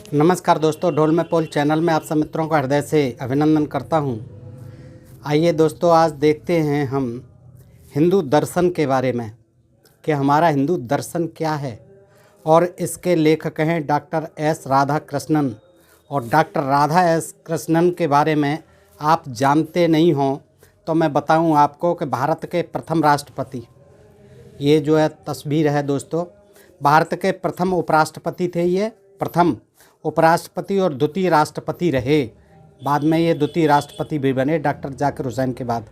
नमस्कार दोस्तों, ढोल में पोल चैनल में आप सब मित्रों का हृदय से अभिनंदन करता हूं। आइए दोस्तों, आज देखते हैं हम हिंदू दर्शन के बारे में कि हमारा हिंदू दर्शन क्या है। और इसके लेखक हैं डॉक्टर एस राधा कृष्णन। और डॉक्टर राधा एस कृष्णन के बारे में आप जानते नहीं हों तो मैं बताऊं आपको कि भारत के प्रथम राष्ट्रपति, ये जो है तस्वीर है दोस्तों, भारत के प्रथम उपराष्ट्रपति थे। ये प्रथम उपराष्ट्रपति और द्वितीय राष्ट्रपति रहे। बाद में ये द्वितीय राष्ट्रपति भी बने डॉक्टर जाकिर हुसैन के बाद।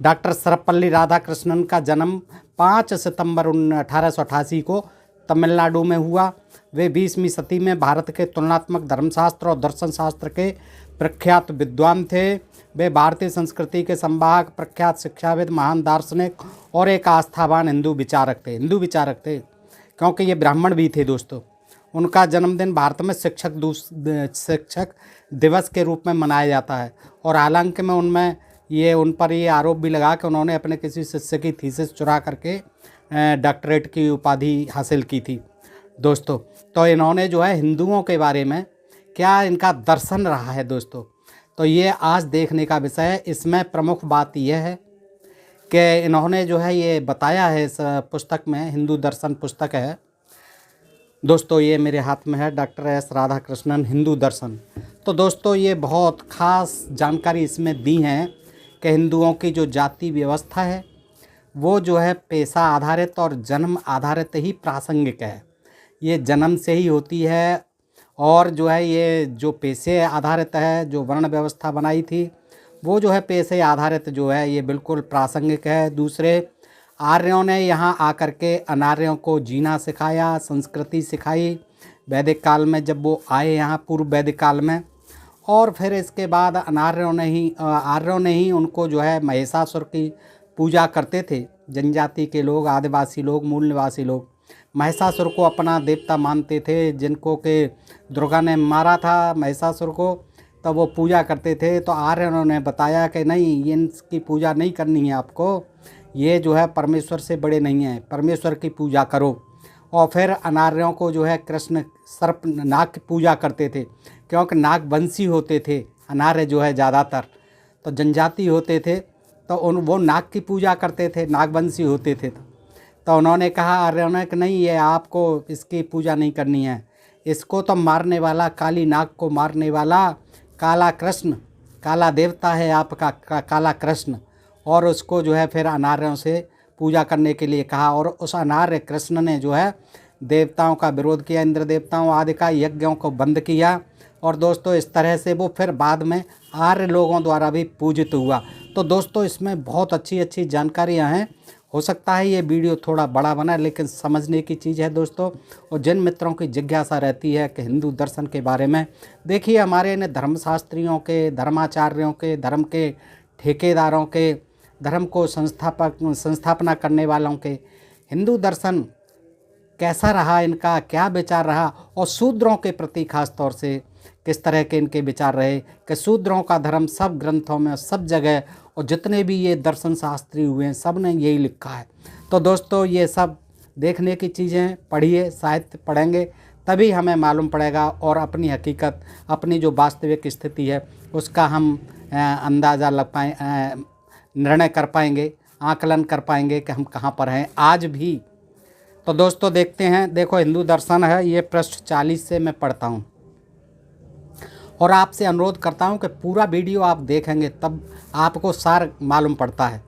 डॉक्टर सर्वपल्ली राधाकृष्णन का जन्म 5 सितंबर 1888 को तमिलनाडु में हुआ। वे 20वीं सदी में भारत के तुलनात्मक धर्मशास्त्र और दर्शन शास्त्र के प्रख्यात विद्वान थे। वे भारतीय संस्कृति के संवाहक, प्रख्यात शिक्षाविद, महान दार्शनिक और एक आस्थावान हिंदू विचारक थे क्योंकि ये ब्राह्मण भी थे दोस्तों। उनका जन्मदिन भारत में शिक्षक दिवस के रूप में मनाया जाता है। और हालांकि मैं उन पर ये आरोप भी लगा कि उन्होंने अपने किसी शिष्य की थीसिस चुरा करके डॉक्टरेट की उपाधि हासिल की थी दोस्तों। तो इन्होंने जो है हिंदुओं के बारे में क्या इनका दर्शन रहा है दोस्तों, तो ये आज देखने का विषय है। इसमें प्रमुख बात यह है कि इन्होंने जो है ये बताया है इस पुस्तक में, हिंदू दर्शन पुस्तक है दोस्तों, ये मेरे हाथ में है, डॉक्टर एस राधाकृष्णन हिंदू दर्शन। तो दोस्तों ये बहुत ख़ास जानकारी इसमें दी है कि हिंदुओं की जो जाति व्यवस्था है वो जो है पेशा आधारित और जन्म आधारित ही प्रासंगिक है। ये जन्म से ही होती है। और जो है ये जो पेशे आधारित है, जो वर्ण व्यवस्था बनाई थी वो जो है पेशे आधारित जो है ये बिल्कुल प्रासंगिक है। दूसरे आर्यों ने यहाँ आकर के अनार्यों को जीना सिखाया, संस्कृति सिखाई वैदिक काल में जब वो आए यहाँ पूर्व वैदिक काल में। और फिर इसके बाद आर्यों ने ही उनको जो है महिषासुर की पूजा करते थे। जनजाति के लोग, आदिवासी लोग, मूल निवासी लोग महिषासुर को अपना देवता मानते थे, जिनको के दुर्गा ने मारा था महिषासुर को, तब वो पूजा करते थे। तो आर्यों ने बताया कि नहीं, ये इनकी पूजा नहीं करनी है आपको, ये जो है परमेश्वर से बड़े नहीं हैं, परमेश्वर की पूजा करो। और फिर अनार्यों को जो है कृष्ण सर्प नाग की पूजा करते थे, क्योंकि नागवंशी होते थे अनार्य जो है ज़्यादातर, तो जनजाति होते थे, तो वो नाग की पूजा करते थे, नागवंशी होते थे। तो उन्होंने कहा आर्यों ने कि नहीं, ये आपको इसकी पूजा नहीं करनी है, इसको तो मारने वाला, काली नाग को मारने वाला काला कृष्ण, काला देवता है आपका काला कृष्ण। और उसको जो है फिर अनार्यों से पूजा करने के लिए कहा। और उस अनार्य कृष्ण ने जो है देवताओं का विरोध किया, इंद्र देवताओं आदि का यज्ञों को बंद किया। और दोस्तों इस तरह से वो फिर बाद में आर्य लोगों द्वारा भी पूजित हुआ। तो दोस्तों इसमें बहुत अच्छी अच्छी जानकारियाँ हैं। हो सकता है ये वीडियो थोड़ा बड़ा बना, लेकिन समझने की चीज़ है दोस्तों। और जिन मित्रों की जिज्ञासा रहती है कि हिंदू दर्शन के बारे में, देखिए हमारे इन धर्मशास्त्रियों के, धर्माचार्यों के, धर्म के ठेकेदारों के, धर्म को संस्थापना करने वालों के हिंदू दर्शन कैसा रहा, इनका क्या विचार रहा, और शूद्रों के प्रति खास तौर से किस तरह के इनके विचार रहे कि शूद्रों का धर्म सब ग्रंथों में, सब जगह, और जितने भी ये दर्शन शास्त्री हुए हैं सब ने यही लिखा है। तो दोस्तों ये सब देखने की चीज़ें, पढ़िए, साहित्य पढ़ेंगे तभी हमें मालूम पड़ेगा और अपनी हकीकत, अपनी जो वास्तविक स्थिति है उसका हम अंदाज़ा लग पाए, निर्णय कर पाएंगे, आकलन कर पाएंगे कि हम कहाँ पर हैं आज भी। तो दोस्तों देखते हैं, देखो हिंदू दर्शन है, ये पृष्ठ 40 से मैं पढ़ता हूँ। और आपसे अनुरोध करता हूँ कि पूरा वीडियो आप देखेंगे तब आपको सार मालूम पड़ता है।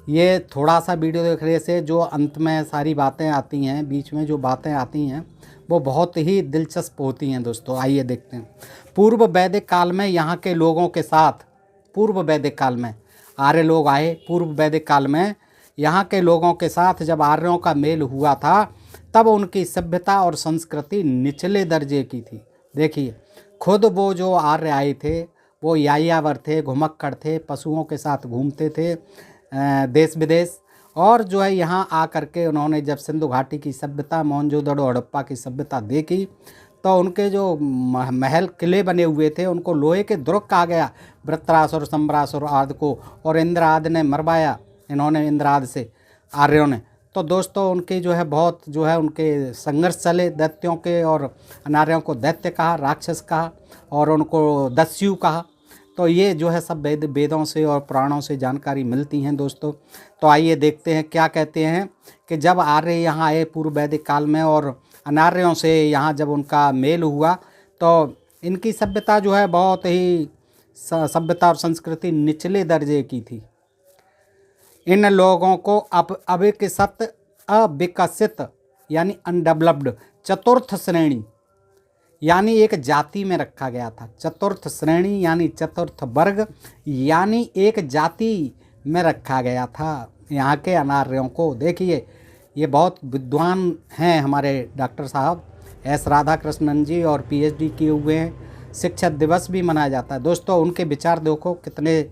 ये थोड़ा सा वीडियो देखने से जो अंत में सारी बातें आती हैं, बीच में जो बातें आती हैं वो बहुत ही दिलचस्प होती हैं दोस्तों। आइए देखते हैं। पूर्व वैदिक काल में यहाँ के लोगों के साथ, पूर्व वैदिक काल में आर्य लोग आए, पूर्व वैदिक काल में यहाँ के लोगों के साथ जब आर्यों का मेल हुआ था तब उनकी सभ्यता और संस्कृति निचले दर्जे की थी। देखिए खुद वो जो आर्य आए थे वो यायावर थे, घुमक्कड़ थे, पशुओं के साथ घूमते थे देश विदेश। और जो है यहाँ आ करके उन्होंने जब सिंधु घाटी की सभ्यता, मोहनजोदड़ो हड़प्पा की सभ्यता देखी तो उनके जो महल किले बने हुए थे उनको लोहे के दुर्ग कहा गया, वृत्रासुर, सम्रासुर आदि को, और इंद्र आदि ने मरवाया इन्होंने, इंद्र आदि से आर्यों ने। तो दोस्तों उनके जो है बहुत जो है उनके संघर्ष चले दैत्यों के, और अनार्यों को दैत्य कहा, राक्षस कहा, और उनको दस्यु कहा। तो ये जो है सब वेदों से और पुराणों से जानकारी मिलती हैं दोस्तों। तो आइए देखते हैं क्या कहते हैं कि जब आर्य यहाँ आए पूर्व वैदिक काल में, और अनार्यों से यहाँ जब उनका मेल हुआ, तो इनकी सभ्यता जो है बहुत ही सभ्यता और संस्कृति निचले दर्जे की थी। इन लोगों को अविकसित यानी अनडेवलप्ड चतुर्थ श्रेणी यानी एक जाति में रखा गया था। चतुर्थ श्रेणी यानी चतुर्थ वर्ग यानी एक जाति में रखा गया था यहाँ के अनार्यों को। देखिए ये बहुत विद्वान हैं हमारे डॉक्टर साहब एस राधाकृष्णन जी, और पीएचडी किए हुए हैं। शिक्षक दिवस भी मनाया जाता है दोस्तों। उनके विचार देखो कितने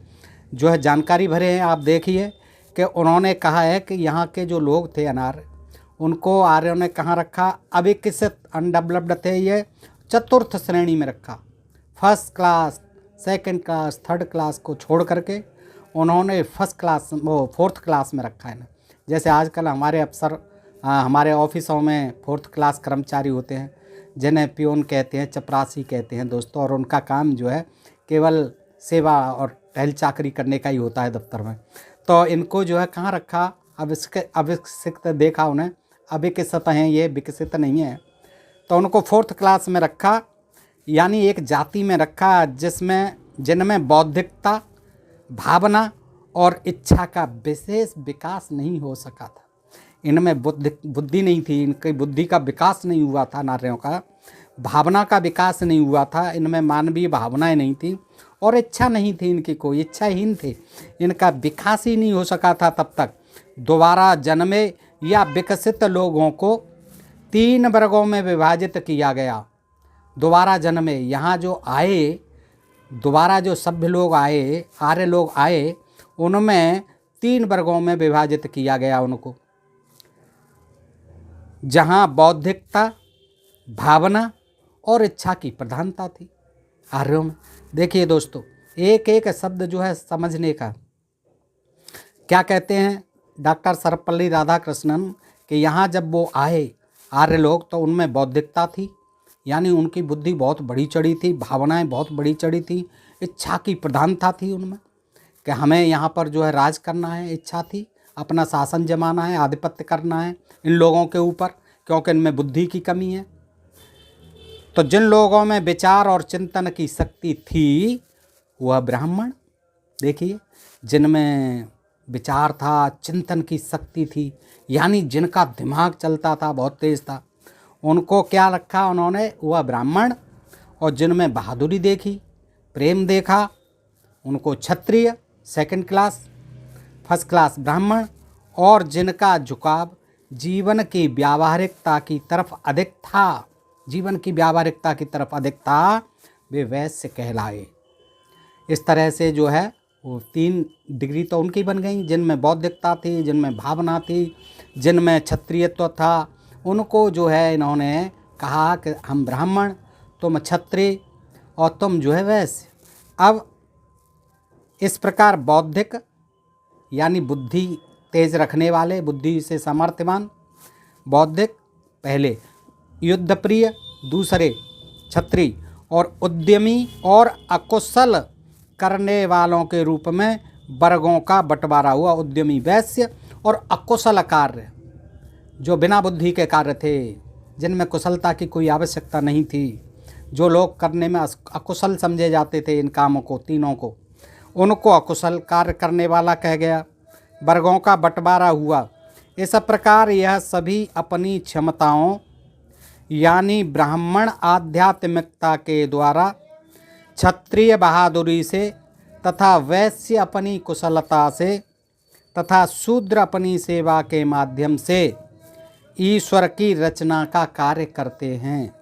जो है जानकारी भरे हैं। आप देखिए कि उन्होंने कहा है कि यहाँ के जो लोग थे अनार्य, उनको आर्यों ने कहाँ रखा? अविकसित अनडेवलप्ड थे, ये चतुर्थ श्रेणी में रखा। First class, second class, third class को छोड़ करके उन्होंने फर्स्ट क्लास फोर्थ क्लास में रखा है ना। जैसे आजकल हमारे अफसर हमारे ऑफिसों में फोर्थ क्लास कर्मचारी होते हैं, जिन्हें पियोन कहते हैं, चपरासी कहते हैं दोस्तों, और उनका काम जो है केवल सेवा और टहल चाकरी करने का ही होता है दफ्तर में। तो इनको जो है कहाँ रखा? अविकसित देखा उन्हें, अविकसित हैं ये, विकसित नहीं है। तो उनको फोर्थ क्लास में रखा, यानी एक जाति में रखा जिनमें बौद्धिकता, भावना और इच्छा का विशेष विकास नहीं हो सका था। इनमें बुद्धि नहीं थी, इनकी बुद्धि का विकास नहीं हुआ था नार्यों का, भावना का विकास नहीं हुआ था, इनमें मानवीय भावनाएं नहीं थी, और इच्छा नहीं थी इनकी, कोई इच्छाहीन थे, इनका विकास ही नहीं हो सका था तब तक। दोबारा जन्मे या विकसित लोगों को 3 वर्गों में विभाजित किया गया। दोबारा जन्मे, यहाँ जो आए, दोबारा जो सभ्य लोग आए, आर्य लोग आए, उनमें 3 वर्गों में विभाजित किया गया उनको, जहाँ बौद्धिकता, भावना और इच्छा की प्रधानता थी आर्यों में। देखिए दोस्तों, एक एक शब्द जो है समझने का। क्या कहते हैं डॉक्टर सर्वपल्ली राधाकृष्णन कि यहाँ जब वो आए आर्य लोग, तो उनमें बौद्धिकता थी, यानी उनकी बुद्धि बहुत बड़ी चढ़ी थी, भावनाएं बहुत बड़ी चढ़ी थी, इच्छा की प्रधानता थी उनमें कि हमें यहाँ पर जो है राज करना है, इच्छा थी, अपना शासन जमाना है, आधिपत्य करना है इन लोगों के ऊपर, क्योंकि इनमें बुद्धि की कमी है। तो जिन लोगों में विचार और चिंतन की शक्ति थी वह ब्राह्मण, देखिए जिनमें विचार था, चिंतन की शक्ति थी, यानी जिनका दिमाग चलता था, बहुत तेज था, उनको क्या रखा उन्होंने? वह ब्राह्मण। और जिनमें बहादुरी देखी, प्रेम देखा, उनको क्षत्रिय सेकंड क्लास, फर्स्ट क्लास ब्राह्मण। और जिनका झुकाव जीवन की व्यावहारिकता की तरफ अधिक था, जीवन की व्यावहारिकता की तरफ अधिक था, वे वैश्य कहलाए। इस तरह से जो है वो 3 डिग्री तो उनकी बन गई, जिनमें बौद्धिकता थी, जिनमें भावना थी, जिनमें क्षत्रियत्व था, उनको जो है इन्होंने कहा कि हम ब्राह्मण, तुम क्षत्रिय और तुम जो है वैश्य। अब इस प्रकार बौद्धिक यानी बुद्धि तेज रखने वाले, बुद्धि से सामर्थ्यवान, बौद्धिक पहले, युद्ध प्रिय दूसरे क्षत्रिय, और उद्यमी और अकुशल करने वालों के रूप में वर्गों का बंटवारा हुआ। उद्यमी वैश्य और अकुशल कार्य, जो बिना बुद्धि के कार्य थे, जिनमें कुशलता की कोई आवश्यकता नहीं थी, जो लोग करने में अकुशल समझे जाते थे इन कामों को, तीनों को, उनको अकुशल कार्य करने वाला कह गया। वर्गों का बंटवारा हुआ। इस प्रकार यह सभी अपनी क्षमताओं यानी ब्राह्मण आध्यात्मिकता के द्वारा, क्षत्रिय बहादुरी से तथा वैश्य अपनी कुशलता से तथा शूद्र अपनी सेवा के माध्यम से ईश्वर की रचना का कार्य करते हैं।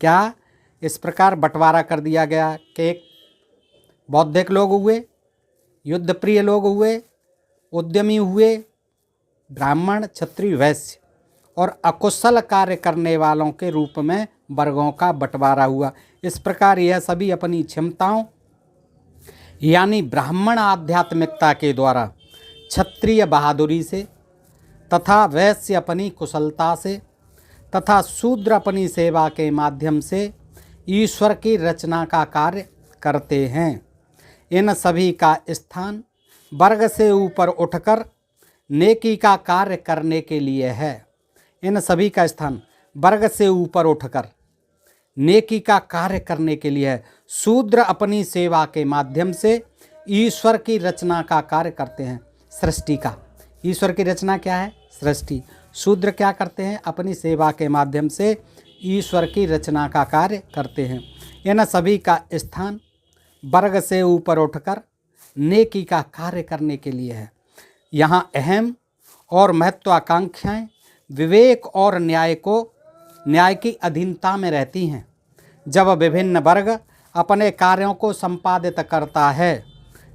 क्या? इस प्रकार बंटवारा कर दिया गया कि एक बौद्धिक लोग हुए, युद्ध प्रिय लोग हुए, उद्यमी हुए, ब्राह्मण, क्षत्रिय, वैश्य, और अकुशल कार्य करने वालों के रूप में वर्गों का बंटवारा हुआ। इस प्रकार यह सभी अपनी क्षमताओं यानी ब्राह्मण आध्यात्मिकता के द्वारा, क्षत्रिय बहादुरी से तथा वैश्य अपनी कुशलता से तथा शूद्र अपनी सेवा के माध्यम से ईश्वर की रचना का कार्य करते हैं। इन सभी का स्थान वर्ग से ऊपर उठकर नेकी का कार्य करने के लिए है। इन सभी का स्थान वर्ग से ऊपर उठकर नेकी का कार्य करने के लिए है। शूद्र अपनी सेवा के माध्यम से ईश्वर की रचना का कार्य करते हैं। सृष्टि का, ईश्वर की रचना क्या है? सृष्टि। शूद्र क्या करते हैं? अपनी सेवा के माध्यम से ईश्वर की रचना का कार्य करते हैं। इन सभी का स्थान वर्ग से ऊपर उठकर नेकी का कार्य करने के लिए है। यहाँ अहम और महत्वाकांक्षाएं विवेक और न्याय की अधीनता में रहती हैं। जब विभिन्न वर्ग अपने कार्यों को संपादित करता है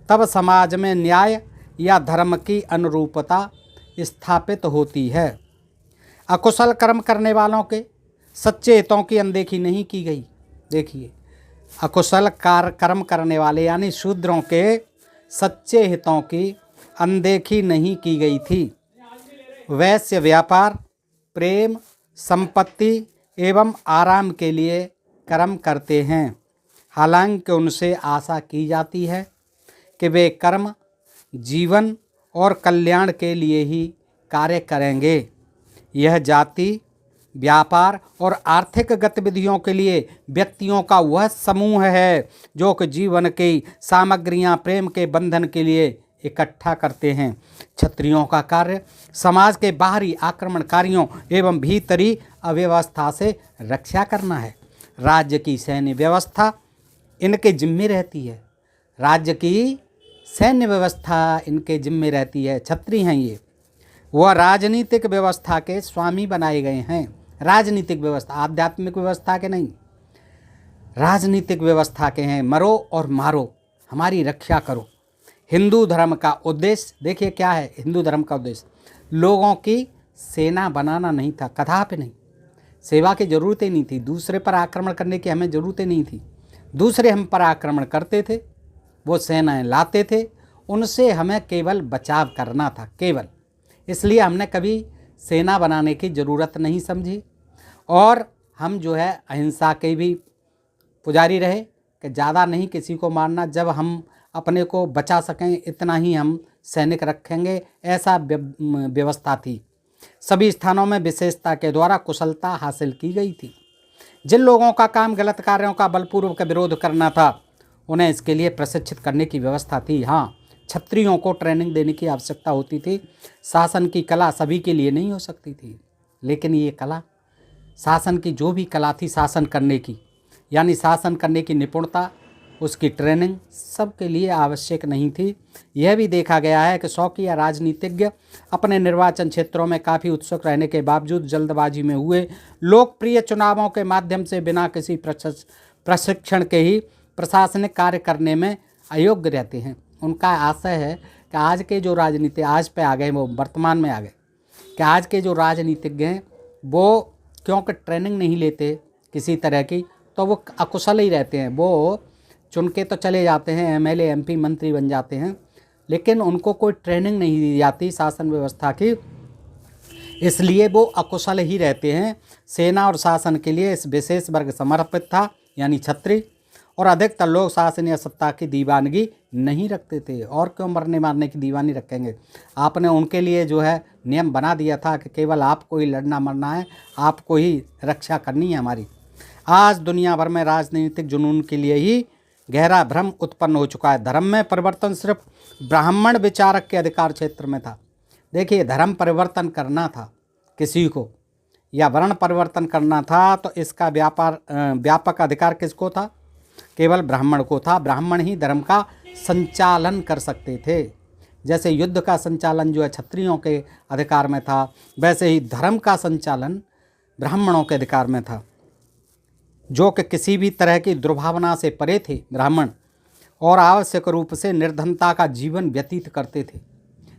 तब समाज में न्याय या धर्म की अनुरूपता स्थापित होती है। अकुशल कर्म करने वालों के सच्चे हितों की अनदेखी नहीं की गई। देखिए, अकुशल कर्म करने वाले यानी शूद्रों के सच्चे हितों की अनदेखी नहीं की गई थी। वैश्य व्यापार, प्रेम, संपत्ति एवं आराम के लिए कर्म करते हैं। हालांकि उनसे आशा की जाती है कि वे कर्म जीवन और कल्याण के लिए ही कार्य करेंगे। यह जाति, व्यापार और आर्थिक गतिविधियों के लिए व्यक्तियों का वह समूह है जो कि जीवन की सामग्रियां प्रेम के बंधन के लिए इकट्ठा करते हैं। क्षत्रियों का कार्य समाज के बाहरी आक्रमणकारियों एवं भीतरी अव्यवस्था से रक्षा करना है। राज्य की सैन्य व्यवस्था इनके जिम्मे रहती है। राज्य की सैन्य व्यवस्था इनके जिम्मे रहती है। क्षत्रिय हैं ये। वह राजनीतिक व्यवस्था के स्वामी बनाए गए हैं। राजनीतिक व्यवस्था, आध्यात्मिक व्यवस्था के नहीं, राजनीतिक व्यवस्था के हैं। मरो और मारो, हमारी रक्षा करो। हिंदू धर्म का उद्देश्य देखिए क्या है। हिंदू धर्म का उद्देश्य लोगों की सेना बनाना नहीं था, कदापि नहीं। सेवा की ज़रूरत ही नहीं थी। दूसरे पर आक्रमण करने की हमें ज़रूरत ही नहीं थी। दूसरे हम पर आक्रमण करते थे, वो सेनाएं लाते थे, उनसे हमें केवल बचाव करना था, केवल। इसलिए हमने कभी सेना बनाने की ज़रूरत नहीं समझी और हम जो है अहिंसा के भी पुजारी रहे कि ज़्यादा नहीं किसी को मारना, जब हम अपने को बचा सकें इतना ही हम सैनिक रखेंगे, ऐसा व्यवस्था थी। सभी स्थानों में विशेषता के द्वारा कुशलता हासिल की गई थी। जिन लोगों का काम गलत कार्यों का बलपूर्वक विरोध करना था उन्हें इसके लिए प्रशिक्षित करने की व्यवस्था थी। हाँ, क्षत्रियों को ट्रेनिंग देने की आवश्यकता होती थी। शासन की कला सभी के लिए नहीं हो सकती थी, लेकिन ये कला, शासन की जो भी कला थी शासन करने की, यानी शासन करने की निपुणता, उसकी ट्रेनिंग सबके लिए आवश्यक नहीं थी। यह भी देखा गया है कि शौकिया राजनीतिज्ञ अपने निर्वाचन क्षेत्रों में काफ़ी उत्सुक रहने के बावजूद जल्दबाजी में हुए लोकप्रिय चुनावों के माध्यम से बिना किसी प्रशिक्षण के ही प्रशासनिक कार्य करने में अयोग्य रहते हैं। उनका आशय है कि आज के जो राजनीति आज पे आ गए, वो वर्तमान में आ गए, कि आज के जो राजनीतिज्ञ हैं वो क्योंकि ट्रेनिंग नहीं लेते किसी तरह की, तो वो अकुशल ही रहते हैं। वो चुन के तो चले जाते हैं, एमएलए एमपी मंत्री बन जाते हैं, लेकिन उनको कोई ट्रेनिंग नहीं दी जाती शासन व्यवस्था की, इसलिए वो अकुशल ही रहते हैं। सेना और शासन के लिए इस विशेष वर्ग समर्पित था, यानी क्षत्रिय, और अधिकतर लोग शासन या सत्ता की दीवानगी नहीं रखते थे। और क्यों मरने मारने की दीवानी रखेंगे? आपने उनके लिए जो है नियम बना दिया था कि केवल आपको ही लड़ना मरना है, आपको ही रक्षा करनी है हमारी। आज दुनिया भर में राजनीतिक जुनून के लिए ही गहरा भ्रम उत्पन्न हो चुका है। धर्म में परिवर्तन सिर्फ ब्राह्मण विचारक के अधिकार क्षेत्र में था। देखिए, धर्म परिवर्तन करना था किसी को या वर्ण परिवर्तन करना था तो इसका व्यापक अधिकार किसको था? केवल ब्राह्मण को था। ब्राह्मण ही धर्म का संचालन कर सकते थे। जैसे युद्ध का संचालन जो है क्षत्रियों के अधिकार में था, वैसे ही धर्म का संचालन ब्राह्मणों के अधिकार में था, जो कि किसी भी तरह की दुर्भावना से परे थे ब्राह्मण, और आवश्यक रूप से निर्धनता का जीवन व्यतीत करते थे।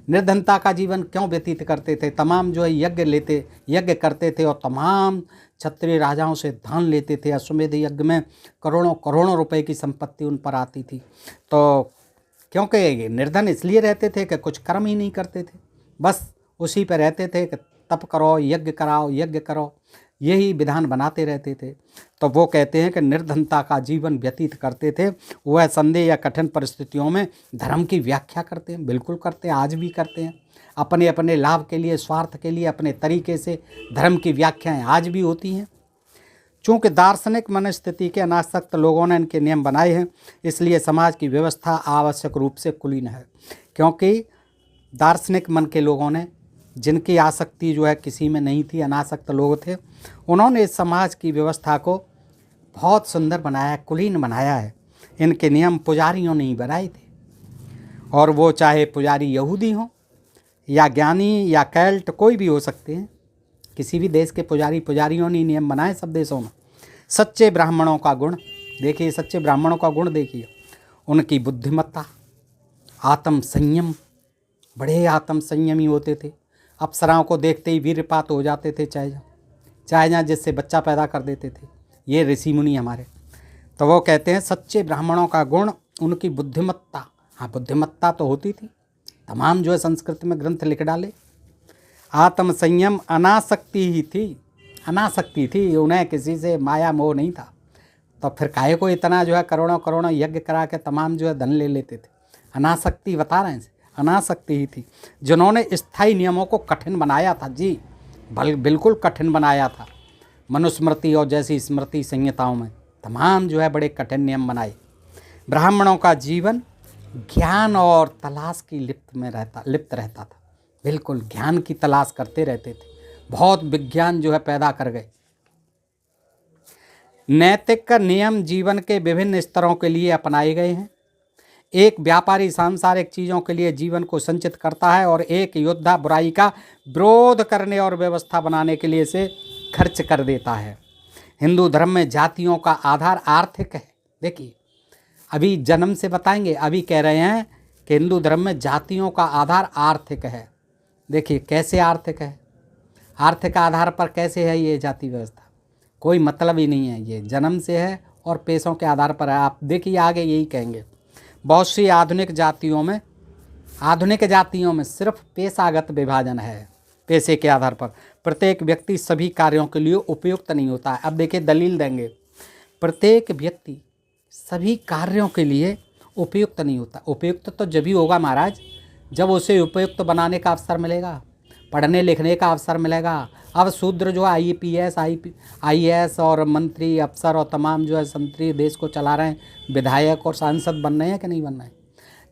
निर्धनता का जीवन क्यों व्यतीत करते थे? तमाम जो है यज्ञ करते थे और तमाम क्षत्रिय राजाओं से दान लेते थे। अश्वमेध यज्ञ में करोड़ों करोड़ों रुपए की संपत्ति उन पर आती थी। तो क्योंकि निर्धन इसलिए रहते थे कि कुछ कर्म ही नहीं करते थे, बस उसी पर रहते थे कि तप करो, यज्ञ कराओ, यज्ञ करो, यही विधान बनाते रहते थे। तो वो कहते हैं कि निर्धनता का जीवन व्यतीत करते थे। वह संदेह या कठिन परिस्थितियों में धर्म की व्याख्या करते हैं, बिल्कुल करते हैं, आज भी करते हैं। अपने अपने लाभ के लिए, स्वार्थ के लिए, अपने तरीके से धर्म की व्याख्याएं आज भी होती हैं। चूँकि दार्शनिक मनस्थिति के अनासक्त लोगों ने इनके नियम बनाए हैं, इसलिए समाज की व्यवस्था आवश्यक रूप से कुलीन है। क्योंकि दार्शनिक मन के लोगों ने, जिनकी आसक्ति जो है किसी में नहीं थी, अनासक्त लोग थे, उन्होंने इस समाज की व्यवस्था को बहुत सुंदर बनाया, कुलीन बनाया है। इनके नियम पुजारियों ने ही बनाए थे, और वो चाहे पुजारी यहूदी हों या ज्ञानी या कैल्ट, कोई भी हो सकते हैं। किसी भी देश के पुजारियों ने नियम बनाए सब देशों में। सच्चे ब्राह्मणों का गुण देखिए, सच्चे ब्राह्मणों का गुण देखिए, उनकी बुद्धिमत्ता, आत्म संयम, बड़े आत्म संयमी होते थे। अप्सराओं को देखते ही वीरपात हो जाते थे, चाहे जहाँ जिससे बच्चा पैदा कर देते थे ये ऋषि मुनि हमारे। तो वो कहते हैं सच्चे ब्राह्मणों का गुण उनकी बुद्धिमत्ता। हाँ, बुद्धिमत्ता तो होती थी, तमाम जो है संस्कृत में ग्रंथ लिख डाले। आत्म संयम, अनासक्ति ही थी, अनासक्ति थी, उन्हें किसी से माया मोह नहीं था। तो फिर काहे को इतना जो है करोड़ों करोड़ों यज्ञ करा के तमाम जो है धन ले लेते थे। अनासक्ति बता रहे हैं, अनासक्ति ही थी, जिन्होंने स्थायी नियमों को कठिन बनाया था। जी बिल्कुल कठिन बनाया था। मनुस्मृति और जैसी स्मृति संहिताओं में तमाम जो है बड़े कठिन नियम बनाए। ब्राह्मणों का जीवन ज्ञान और तलाश की लिप्त रहता था। बिल्कुल ज्ञान की तलाश करते रहते थे, बहुत विज्ञान जो है पैदा कर गए। नैतिक नियम जीवन के विभिन्न स्तरों के लिए अपनाए गए हैं। एक व्यापारी सांसारिक चीज़ों के लिए जीवन को संचित करता है, और एक योद्धा बुराई का विरोध करने और व्यवस्था बनाने के लिए इसे खर्च कर देता है। हिंदू धर्म में जातियों का आधार आर्थिक है। देखिए, अभी जन्म से बताएंगे, अभी कह रहे हैं कि हिंदू धर्म में जातियों का आधार आर्थिक है। देखिए कैसे आर्थिक है, आर्थिक आधार पर कैसे है ये जाति व्यवस्था, कोई मतलब ही नहीं है। ये जन्म से है और पैसों के आधार पर है। आप देखिए आगे यही कहेंगे। बहुत सी आधुनिक जातियों में सिर्फ पेशागत विभाजन है। पैसे के आधार पर प्रत्येक व्यक्ति सभी कार्यों के लिए उपयुक्त नहीं होता है। अब देखिए दलील देंगे, प्रत्येक व्यक्ति सभी कार्यों के लिए उपयुक्त नहीं होता। उपयुक्त तो जब ही होगा महाराज, जब उसे उपयुक्त बनाने का अवसर मिलेगा, पढ़ने लिखने का अवसर मिलेगा। अब शूद्र जो IPS, IAS और मंत्री, अफसर और तमाम जो है संतरी देश को चला रहे हैं, विधायक और सांसद बन रहे हैं कि नहीं बन रहे हैं।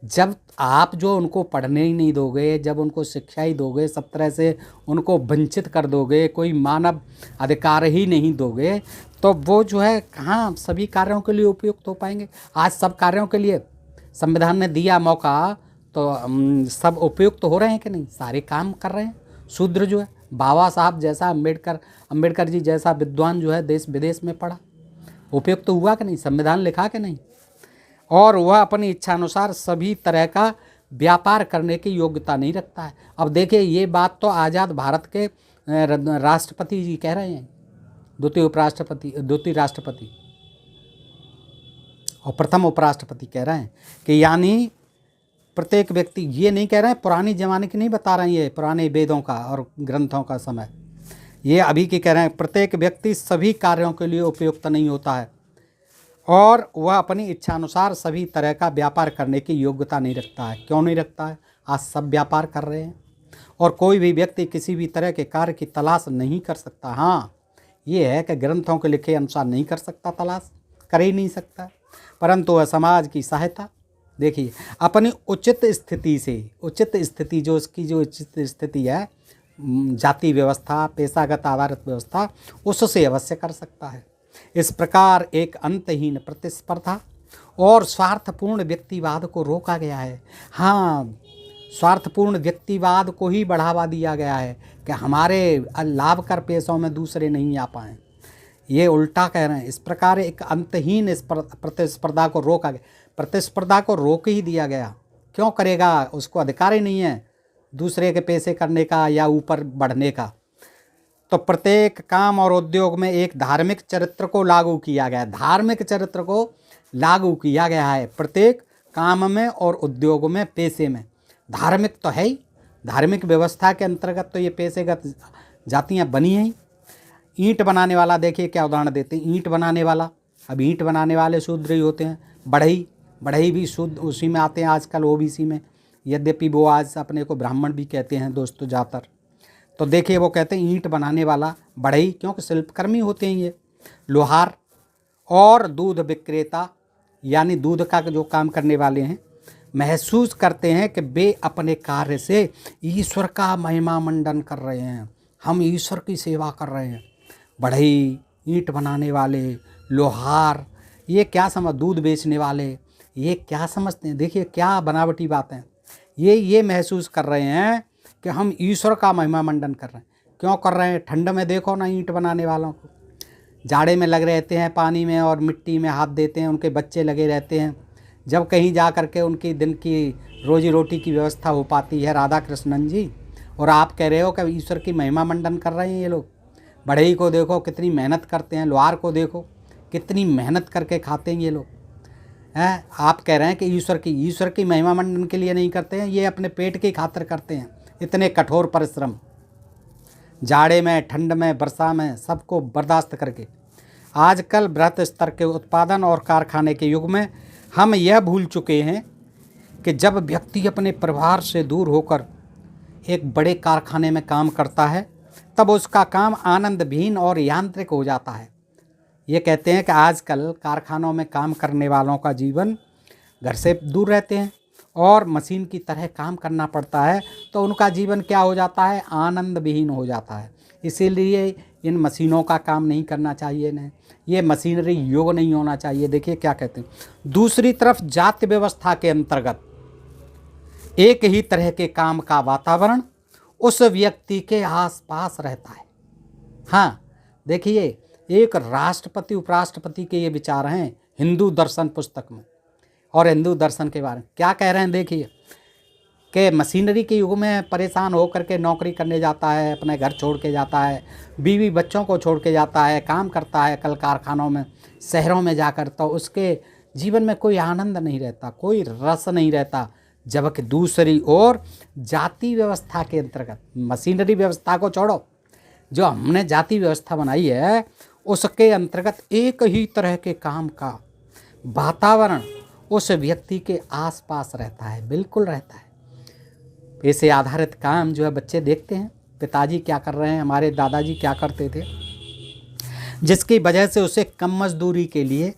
जब आप जो उनको पढ़ने ही नहीं दोगे, जब उनको शिक्षा ही दोगे, सब तरह से उनको वंचित कर दोगे, कोई मानव अधिकार ही नहीं दोगे, तो वो जो है कहाँ सभी कार्यों के लिए उपयुक्त हो पाएंगे। आज सब कार्यों के लिए संविधान ने दिया मौका, तो सब उपयुक्त हो रहे हैं कि नहीं, सारे काम कर रहे हैं। शूद्र जो है, बाबा साहब जैसा, अम्बेडकर जी जैसा विद्वान जो है देश विदेश में पढ़ा, उपयुक्त हुआ कि नहीं, संविधान लिखा कि नहीं, और वह अपनी इच्छानुसार सभी तरह का व्यापार करने की योग्यता नहीं रखता है। अब देखिए ये बात तो आज़ाद भारत के राष्ट्रपति जी कह रहे हैं, द्वितीय राष्ट्रपति और प्रथम उपराष्ट्रपति कह रहे हैं कि यानी प्रत्येक व्यक्ति, ये नहीं कह रहे हैं, पुरानी ज़माने की नहीं बता रहे हैं, ये पुराने वेदों का और ग्रंथों का समय, ये अभी की कह रहे हैं, प्रत्येक व्यक्ति सभी कार्यों के लिए उपयुक्त नहीं होता है, और वह अपनी इच्छानुसार सभी तरह का व्यापार करने की योग्यता नहीं रखता है। क्यों नहीं रखता है? आज सब व्यापार कर रहे हैं, और कोई भी व्यक्ति किसी भी तरह के कार्य की तलाश नहीं कर सकता। हाँ, ये है कि ग्रंथों के लिखे अनुसार नहीं कर सकता, तलाश कर ही नहीं सकता, परंतु वह समाज की सहायता, देखिए अपनी उचित स्थिति जो उसकी जो उचित स्थिति है, जाति व्यवस्था, पेशागत आधारित व्यवस्था, उससे अवश्य कर सकता है। इस प्रकार एक अंतहीन प्रतिस्पर्धा और स्वार्थपूर्ण व्यक्तिवाद को रोका गया है। हाँ, स्वार्थपूर्ण व्यक्तिवाद को ही बढ़ावा दिया गया है कि हमारे लाभ कर पैसों में दूसरे नहीं आ पाएँ, ये उल्टा कह रहे हैं। इस प्रकार एक अंतहीन इस प्रतिस्पर्धा को रोका गया, प्रतिस्पर्धा को रोक ही दिया गया। क्यों करेगा? उसको अधिकार ही नहीं है दूसरे के पैसे करने का या ऊपर बढ़ने का। तो प्रत्येक काम और उद्योग में एक धार्मिक चरित्र को लागू किया गया है, धार्मिक चरित्र को लागू किया गया है प्रत्येक काम में और उद्योग में, पैसे में। धार्मिक तो है ही, धार्मिक व्यवस्था के अंतर्गत तो ये पेशेगत जातियाँ बनी हैं। ईंट बनाने वाला देखिए क्या उदाहरण देते हैं, ईंट बनाने वाला, अब ईंट बनाने वाले शूद्र ही होते हैं। बढ़ई भी शुद्ध उसी में आते हैं आजकल, ओबीसी में, यद्यपि वो आज अपने को ब्राह्मण भी कहते हैं दोस्तों ज़्यादातर। तो देखिए वो कहते हैं ईंट बनाने वाला बढ़ई, क्योंकि शिल्पकर्मी होते हैं ये। लोहार और दूध विक्रेता, यानी दूध का जो काम करने वाले हैं, महसूस करते हैं कि वे अपने कार्य से ईश्वर का महिमा मंडन कर रहे हैं, हम ईश्वर की सेवा कर रहे हैं। बढ़ई, ईंट बनाने वाले, लोहार, ये क्या समझ, दूध बेचने वाले, ये क्या समझते हैं, देखिए क्या बनावटी बातें। ये महसूस कर रहे हैं कि हम ईश्वर का महिमा मंडन कर रहे हैं। क्यों कर रहे हैं? ठंड में देखो ना ईंट बनाने वालों को, जाड़े में लग रहते हैं पानी में और मिट्टी में हाथ देते हैं, उनके बच्चे लगे रहते हैं। जब कहीं जा कर के उनकी दिन की रोजी रोटी की व्यवस्था हो पाती है, राधा कृष्णन जी, और आप कह रहे हो कि ईश्वर की महिमा मंडन कर रहे हैं ये लोग। बढ़ई को देखो कितनी मेहनत करते हैं, लोहार को देखो कितनी मेहनत करके खाते हैं ये लोग हैं। आप कह रहे हैं कि ईश्वर की महिमा मंडन के लिए नहीं करते हैं, ये अपने पेट की खातिर करते हैं। इतने कठोर परिश्रम जाड़े में, ठंड में, वर्षा में, सबको बर्दाश्त करके। आजकल बृहत स्तर के उत्पादन और कारखाने के युग में हम यह भूल चुके हैं कि जब व्यक्ति अपने परिवार से दूर होकर एक बड़े कारखाने में काम करता है तब उसका काम आनंदहीन और यांत्रिक हो जाता है। ये कहते हैं कि आजकल कारखानों में काम करने वालों का जीवन, घर से दूर रहते हैं और मशीन की तरह काम करना पड़ता है, तो उनका जीवन क्या हो जाता है? आनंदविहीन हो जाता है। इसीलिए इन मशीनों का काम नहीं करना चाहिए न, ये मशीनरी युग नहीं होना चाहिए। देखिए क्या कहते हैं, दूसरी तरफ जाति व्यवस्था के अंतर्गत एक ही तरह के काम का वातावरण उस व्यक्ति के आसपास रहता है। हाँ देखिए, एक राष्ट्रपति उपराष्ट्रपति के ये विचार हैं हिंदू दर्शन पुस्तक में, और हिंदू दर्शन के बारे में क्या कह रहे हैं देखिए, कि मशीनरी के युग में परेशान होकर के नौकरी करने जाता है, अपने घर छोड़ के जाता है, बीवी बच्चों को छोड़ के जाता है, काम करता है कल कारखानों में, शहरों में जाकर, तो उसके जीवन में कोई आनंद नहीं रहता, कोई रस नहीं रहता। जबकि दूसरी ओर जाति व्यवस्था के अंतर्गत, मशीनरी व्यवस्था को छोड़ो, जो हमने जाति व्यवस्था बनाई है उसके अंतर्गत एक ही तरह के काम का वातावरण उस व्यक्ति के आसपास रहता है, बिल्कुल रहता है। पैसे आधारित काम जो है बच्चे देखते हैं, पिताजी क्या कर रहे हैं, हमारे दादाजी क्या करते थे, जिसकी वजह से उसे कम मजदूरी के लिए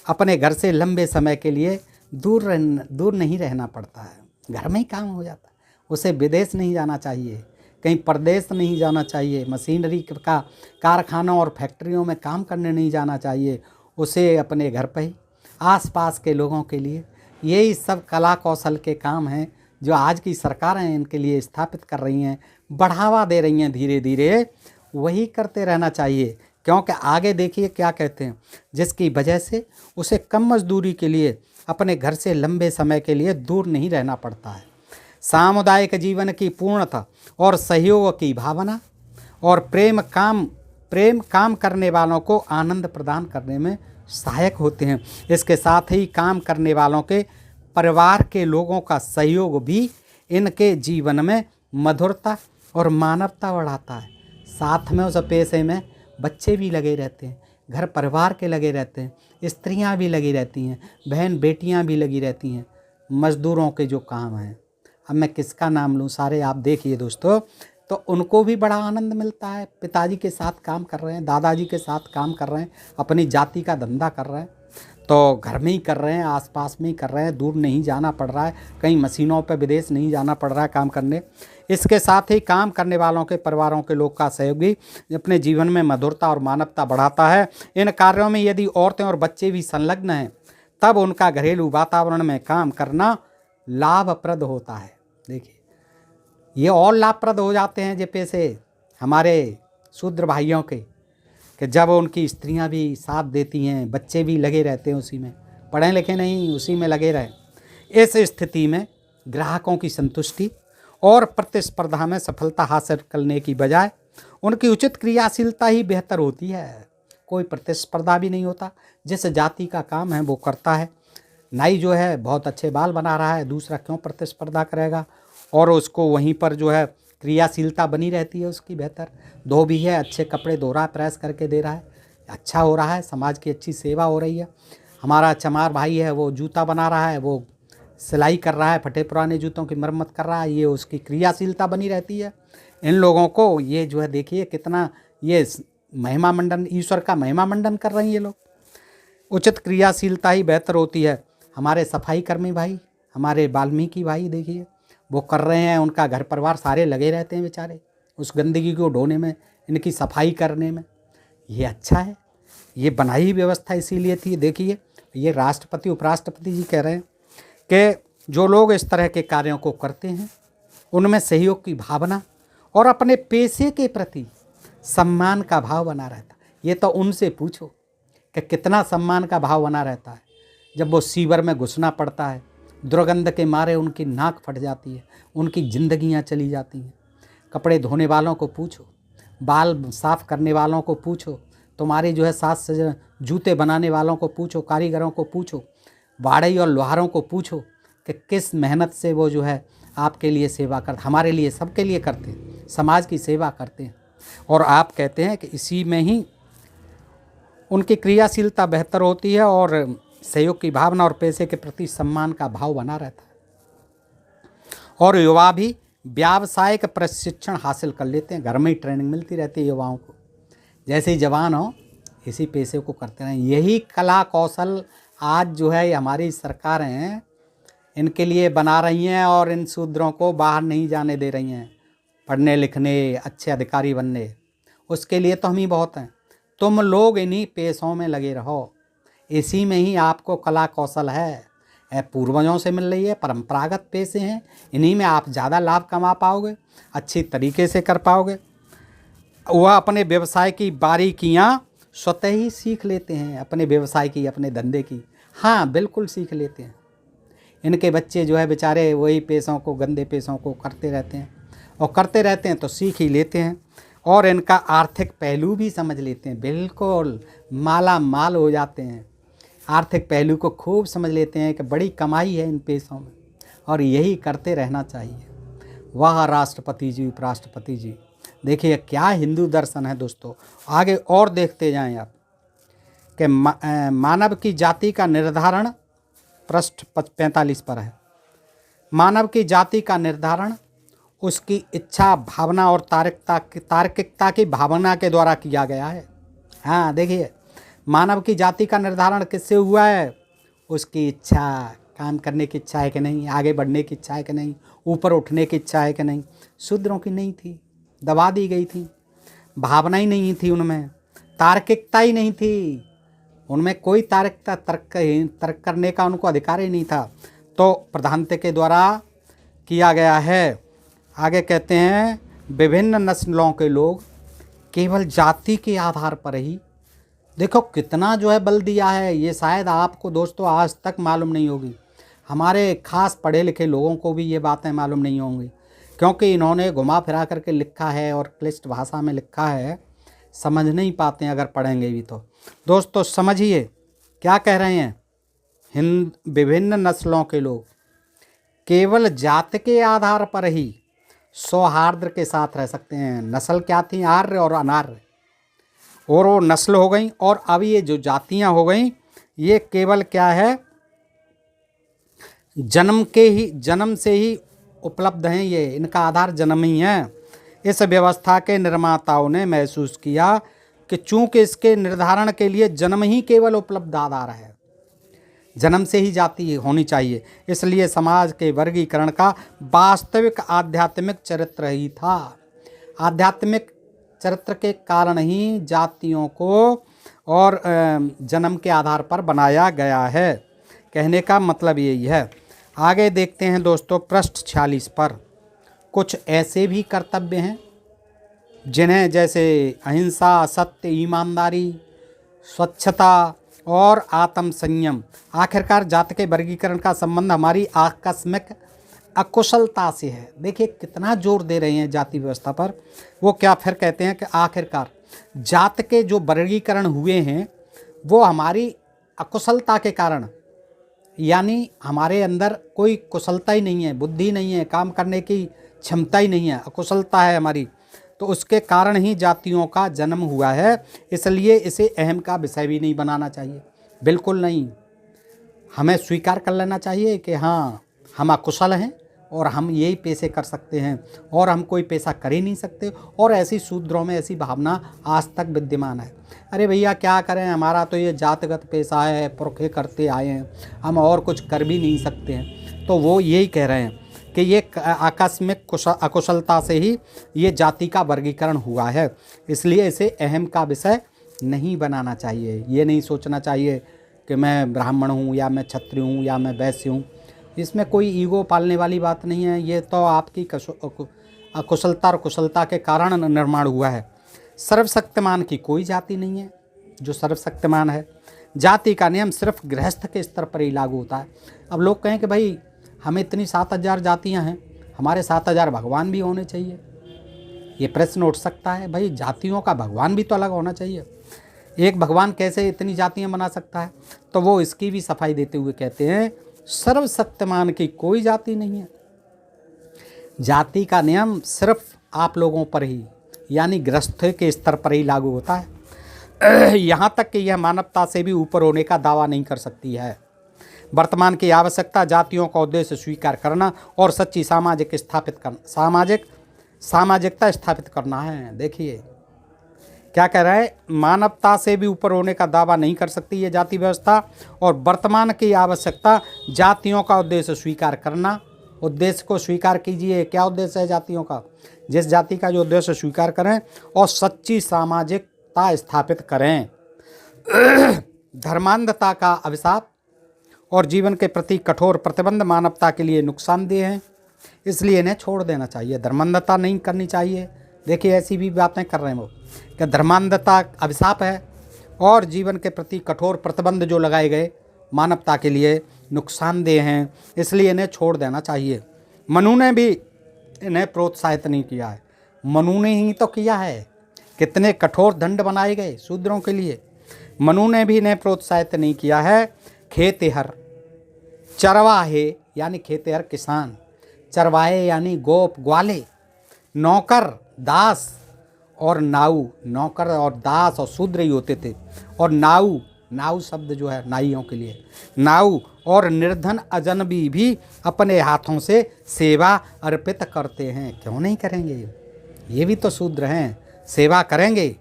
अपने घर से लंबे समय के लिए दूर नहीं रहना पड़ता है, घर में ही काम हो जाता है। उसे विदेश नहीं जाना चाहिए, कहीं परदेश नहीं जाना चाहिए, मशीनरी का कारखानों और फैक्ट्रियों में काम करने नहीं जाना चाहिए, उसे अपने घर पर ही आसपास के लोगों के लिए, यही सब कला कौशल के काम हैं जो आज की सरकारें इनके लिए स्थापित कर रही हैं, बढ़ावा दे रही हैं धीरे धीरे, वही करते रहना चाहिए। क्योंकि आगे देखिए क्या कहते हैं, जिसकी वजह से उसे कम मजदूरी के लिए अपने घर से लंबे समय के लिए दूर नहीं रहना पड़ता है। सामुदायिक जीवन की पूर्णता और सहयोग की भावना और प्रेम काम करने वालों को आनंद प्रदान करने में सहायक होते हैं। इसके साथ ही काम करने वालों के परिवार के लोगों का सहयोग भी इनके जीवन में मधुरता और मानवता बढ़ाता है। साथ में उस पेशे में बच्चे भी लगे रहते हैं, घर परिवार के लगे रहते हैं, स्त्रियां भी लगी रहती हैं, बहन बेटियां भी लगी रहती हैं। मज़दूरों के जो काम हैं, अब मैं किसका नाम लूँ, सारे आप देखिए दोस्तों, तो उनको भी बड़ा आनंद मिलता है। पिताजी के साथ काम कर रहे हैं, दादाजी के साथ काम कर रहे हैं, अपनी जाति का धंधा कर रहे हैं, तो घर में ही कर रहे हैं, आसपास में ही कर रहे हैं, दूर नहीं जाना पड़ रहा है, कहीं मशीनों पर विदेश नहीं जाना पड़ रहा है काम करने। इसके साथ ही काम करने वालों के परिवारों के लोग का सहयोग भी अपने जीवन में मधुरता और मानवता बढ़ाता है। इन कार्यों में यदि औरतें और बच्चे भी संलग्न हैं तब उनका घरेलू वातावरण में काम करना लाभप्रद होता है। देखिए ये और लाभप्रद हो जाते हैं जे पैसे हमारे शूद्र भाइयों के, कि जब उनकी स्त्रियां भी साथ देती हैं, बच्चे भी लगे रहते हैं उसी में, पढ़े लिखे नहीं उसी में लगे रहे। इस स्थिति में ग्राहकों की संतुष्टि और प्रतिस्पर्धा में सफलता हासिल करने की बजाय उनकी उचित क्रियाशीलता ही बेहतर होती है। कोई प्रतिस्पर्धा भी नहीं होता, जिस जाति का काम है वो करता है। नाई जो है बहुत अच्छे बाल बना रहा है, दूसरा क्यों प्रतिस्पर्धा करेगा, और उसको वहीं पर जो है क्रियाशीलता बनी रहती है उसकी बेहतर। धो भी है, अच्छे कपड़े धो रहा है, प्रेस करके दे रहा है, अच्छा हो रहा है, समाज की अच्छी सेवा हो रही है। हमारा चमार भाई है वो जूता बना रहा है, वो सिलाई कर रहा है, फटे पुराने जूतों की मरम्मत कर रहा है, ये उसकी क्रियाशीलता बनी रहती है। इन लोगों को ये जो है देखिए कितना ये महिमा मंडन, ईश्वर का महिमा मंडन कर रहे हैं ये लोग। उचित क्रियाशीलता ही बेहतर होती है। हमारे सफाई कर्मी भाई, हमारे वाल्मीकि भाई देखिए वो कर रहे हैं, उनका घर परिवार सारे लगे रहते हैं बेचारे उस गंदगी को ढोने में, इनकी सफाई करने में। ये अच्छा है, ये बनाई व्यवस्था इसीलिए थी। देखिए ये राष्ट्रपति उपराष्ट्रपति जी कह रहे हैं कि जो लोग इस तरह के कार्यों को करते हैं उनमें सहयोग की भावना और अपने पेशे के प्रति सम्मान का भाव बना रहता है। ये तो उनसे पूछो कि कितना सम्मान का भाव बना रहता है जब वो सीवर में घुसना पड़ता है, दुर्गंध के मारे उनकी नाक फट जाती है, उनकी जिंदगियां चली जाती हैं। कपड़े धोने वालों को पूछो, बाल साफ करने वालों को पूछो, तुम्हारी जो है साज सज जूते बनाने वालों को पूछो, कारीगरों को पूछो, बाड़ई और लोहारों को पूछो कि किस मेहनत से वो जो है आपके लिए सेवा करते, हमारे लिए, सबके लिए करते हैं, समाज की सेवा करते हैं। और आप कहते हैं कि इसी में ही उनकी क्रियाशीलता बेहतर होती है और सहयोग की भावना और पैसे के प्रति सम्मान का भाव बना रहता है। और युवा भी व्यावसायिक प्रशिक्षण हासिल कर लेते हैं, घर में ही ट्रेनिंग मिलती रहती है युवाओं को, जैसे ही जवान हो इसी पैसे को करते रहें। यही कला कौशल आज जो है हमारी सरकारें इनके लिए बना रही हैं और इन शूद्रों को बाहर नहीं जाने दे रही हैं पढ़ने लिखने, अच्छे अधिकारी बनने। उसके लिए तो हम ही बहुत हैं। तुम लोग इन्हीं पेशों में लगे रहो, इसी में ही आपको कला कौशल है, पूर्वजों से मिल रही है, परंपरागत पेशे हैं, इन्हीं में आप ज़्यादा लाभ कमा पाओगे, अच्छी तरीके से कर पाओगे। वह अपने व्यवसाय की बारीकियाँ स्वतः ही सीख लेते हैं, अपने व्यवसाय की, अपने धंधे की। हाँ बिल्कुल सीख लेते हैं। इनके बच्चे जो है बेचारे वही पेशों को, गंदे पेशों को करते रहते हैं और करते रहते हैं तो सीख ही लेते हैं और इनका आर्थिक पहलू भी समझ लेते हैं, बिल्कुल माला माल हो जाते हैं। आर्थिक पहलू को खूब समझ लेते हैं कि बड़ी कमाई है इन पेशों में और यही करते रहना चाहिए। वाह राष्ट्रपति जी, उपराष्ट्रपति जी, देखिए क्या हिंदू दर्शन है दोस्तों। आगे और देखते जाएं आप कि मानव की जाति का निर्धारण, पृष्ठ 45 पर है। मानव की जाति का निर्धारण उसकी इच्छा, भावना और तार्किकता की भावना के द्वारा किया गया है। हाँ देखिए, मानव की जाति का निर्धारण किससे हुआ है? उसकी इच्छा, काम करने की इच्छा है कि नहीं, आगे बढ़ने की इच्छा है कि नहीं, ऊपर उठने की इच्छा है कि नहीं। शूद्रों की नहीं थी, दबा दी गई थी, भावना ही नहीं थी उनमें, तार्किकता ही नहीं थी उनमें, कोई तार्किकता, तर्क करने का उनको अधिकार ही नहीं था। तो प्रधानता के द्वारा किया गया है। आगे कहते हैं विभिन्न नस्लों के लोग केवल जाति के आधार पर ही, देखो कितना जो है बल दिया है। ये शायद आपको दोस्तों आज तक मालूम नहीं होगी, हमारे खास पढ़े लिखे लोगों को भी ये बातें मालूम नहीं होंगी, क्योंकि इन्होंने घुमा फिरा करके लिखा है और क्लिष्ट भाषा में लिखा है, समझ नहीं पाते हैं अगर पढ़ेंगे भी तो। दोस्तों समझिए क्या कह रहे हैं, विभिन्न नस्लों के लोग केवल जाति के आधार पर ही सौहार्द के साथ रह सकते हैं। नस्ल क्या थी? आर्य और अनार्य, और वो नस्ल हो गई। और अब ये जो जातियां हो गई ये केवल क्या है, जन्म से ही उपलब्ध हैं, ये इनका आधार जन्म ही है। इस व्यवस्था के निर्माताओं ने महसूस किया कि चूंकि इसके निर्धारण के लिए जन्म ही केवल उपलब्ध आधार है, जन्म से ही जाति होनी चाहिए, इसलिए समाज के वर्गीकरण का वास्तविक आध्यात्मिक चरित्र ही था। आध्यात्मिक चरित्र के कारण ही जातियों को और जन्म के आधार पर बनाया गया है। कहने का मतलब यही है। आगे देखते हैं दोस्तों पृष्ठ 46 पर, कुछ ऐसे भी कर्तव्य हैं जिन्हें जैसे अहिंसा, सत्य, ईमानदारी, स्वच्छता और आत्म संयम। आखिरकार जाति के वर्गीकरण का संबंध हमारी आकस्मिक अकुशलता से है। देखिए कितना जोर दे रहे हैं जाति व्यवस्था पर। वो क्या फिर कहते हैं कि आखिरकार जाति के जो वर्गीकरण हुए हैं वो हमारी अकुशलता के कारण, यानी हमारे अंदर कोई कुशलता ही नहीं है, बुद्धि नहीं है, काम करने की क्षमता ही नहीं है, अकुशलता है हमारी, तो उसके कारण ही जातियों का जन्म हुआ है। इसलिए इसे अहम का विषय भी नहीं बनाना चाहिए, बिल्कुल नहीं। हमें स्वीकार कर लेना चाहिए कि हाँ, हम अकुशल हैं और हम यही पेशे कर सकते हैं और हम कोई पेशा कर ही नहीं सकते, और ऐसी शूद्रों में ऐसी भावना आज तक विद्यमान है। अरे भैया क्या करें, हमारा तो ये जातगत पेशा है, पुरखे करते आए हैं, हम और कुछ कर भी नहीं सकते हैं। तो वो यही कह रहे हैं कि ये आकस्मिक अकुशलता से ही ये जाति का वर्गीकरण हुआ है, इसलिए इसे अहम का विषय नहीं बनाना चाहिए। ये नहीं सोचना चाहिए कि मैं ब्राह्मण हूँ या मैं क्षत्रिय हूँ या मैं वैश्य हूँ। इसमें कोई ईगो पालने वाली बात नहीं है, ये तो आपकी अकुशलता और कुशलता के कारण निर्माण हुआ है। सर्वशक्तिमान की कोई जाति नहीं है जो सर्वशक्तिमान है। जाति का नियम सिर्फ गृहस्थ के स्तर पर ही लागू होता है। अब लोग कहें कि भाई हमें इतनी 7,000 जातियाँ हैं, हमारे 7,000 भगवान भी होने चाहिए, ये प्रश्न उठ सकता है। भाई जातियों का भगवान भी तो अलग होना चाहिए, एक भगवान कैसे इतनी जातियाँ बना सकता है? तो वो इसकी भी सफाई देते हुए कहते हैं सर्वशक्तिमान की कोई जाति नहीं है। जाति का नियम सिर्फ आप लोगों पर ही, यानी गृहस्थ के स्तर पर ही लागू होता है। यहाँ तक कि यह मानवता से भी ऊपर होने का दावा नहीं कर सकती है। वर्तमान की आवश्यकता जातियों का उद्देश्य स्वीकार करना और सच्ची सामाजिकता स्थापित करना है। देखिए क्या कह रहा है, मानवता से भी ऊपर होने का दावा नहीं कर सकती ये जाति व्यवस्था, और वर्तमान की आवश्यकता जातियों का उद्देश्य स्वीकार करना। उद्देश्य को स्वीकार कीजिए, क्या उद्देश्य है जातियों का? जिस जाति का जो उद्देश्य स्वीकार करें और सच्ची सामाजिकता स्थापित करें। धर्मांधता का अभिशाप और जीवन के प्रति कठोर प्रतिबंध मानवता के लिए नुकसानदेह हैं, इसलिए इन्हें छोड़ देना चाहिए। धर्मांधता नहीं करनी चाहिए। देखिए ऐसी भी बातें कर रहे हैं वो कि धर्मांधता अभिशाप है और जीवन के प्रति कठोर प्रतिबंध जो लगाए गए मानवता के लिए नुकसानदेह हैं, इसलिए इन्हें छोड़ देना चाहिए। मनु ने भी इन्हें प्रोत्साहित नहीं किया है, मनु ने ही तो किया है। कितने कठोर दंड बनाए गए शूद्रों के लिए, मनु ने भी इन्हें प्रोत्साहित नहीं किया है। खेतिहर, चरवाहे यानी खेतिहर किसान, चरवाहे यानी गोप ग्वाले, नौकर दास और नाऊ, नौकर और दास और शूद्र ही होते थे, और नाऊ, नाऊ शब्द जो है नाइयों के लिए, नाऊ और निर्धन अजनबी भी अपने हाथों से सेवा अर्पित करते हैं। क्यों नहीं करेंगे? ये भी तो शूद्र हैं, सेवा करेंगे।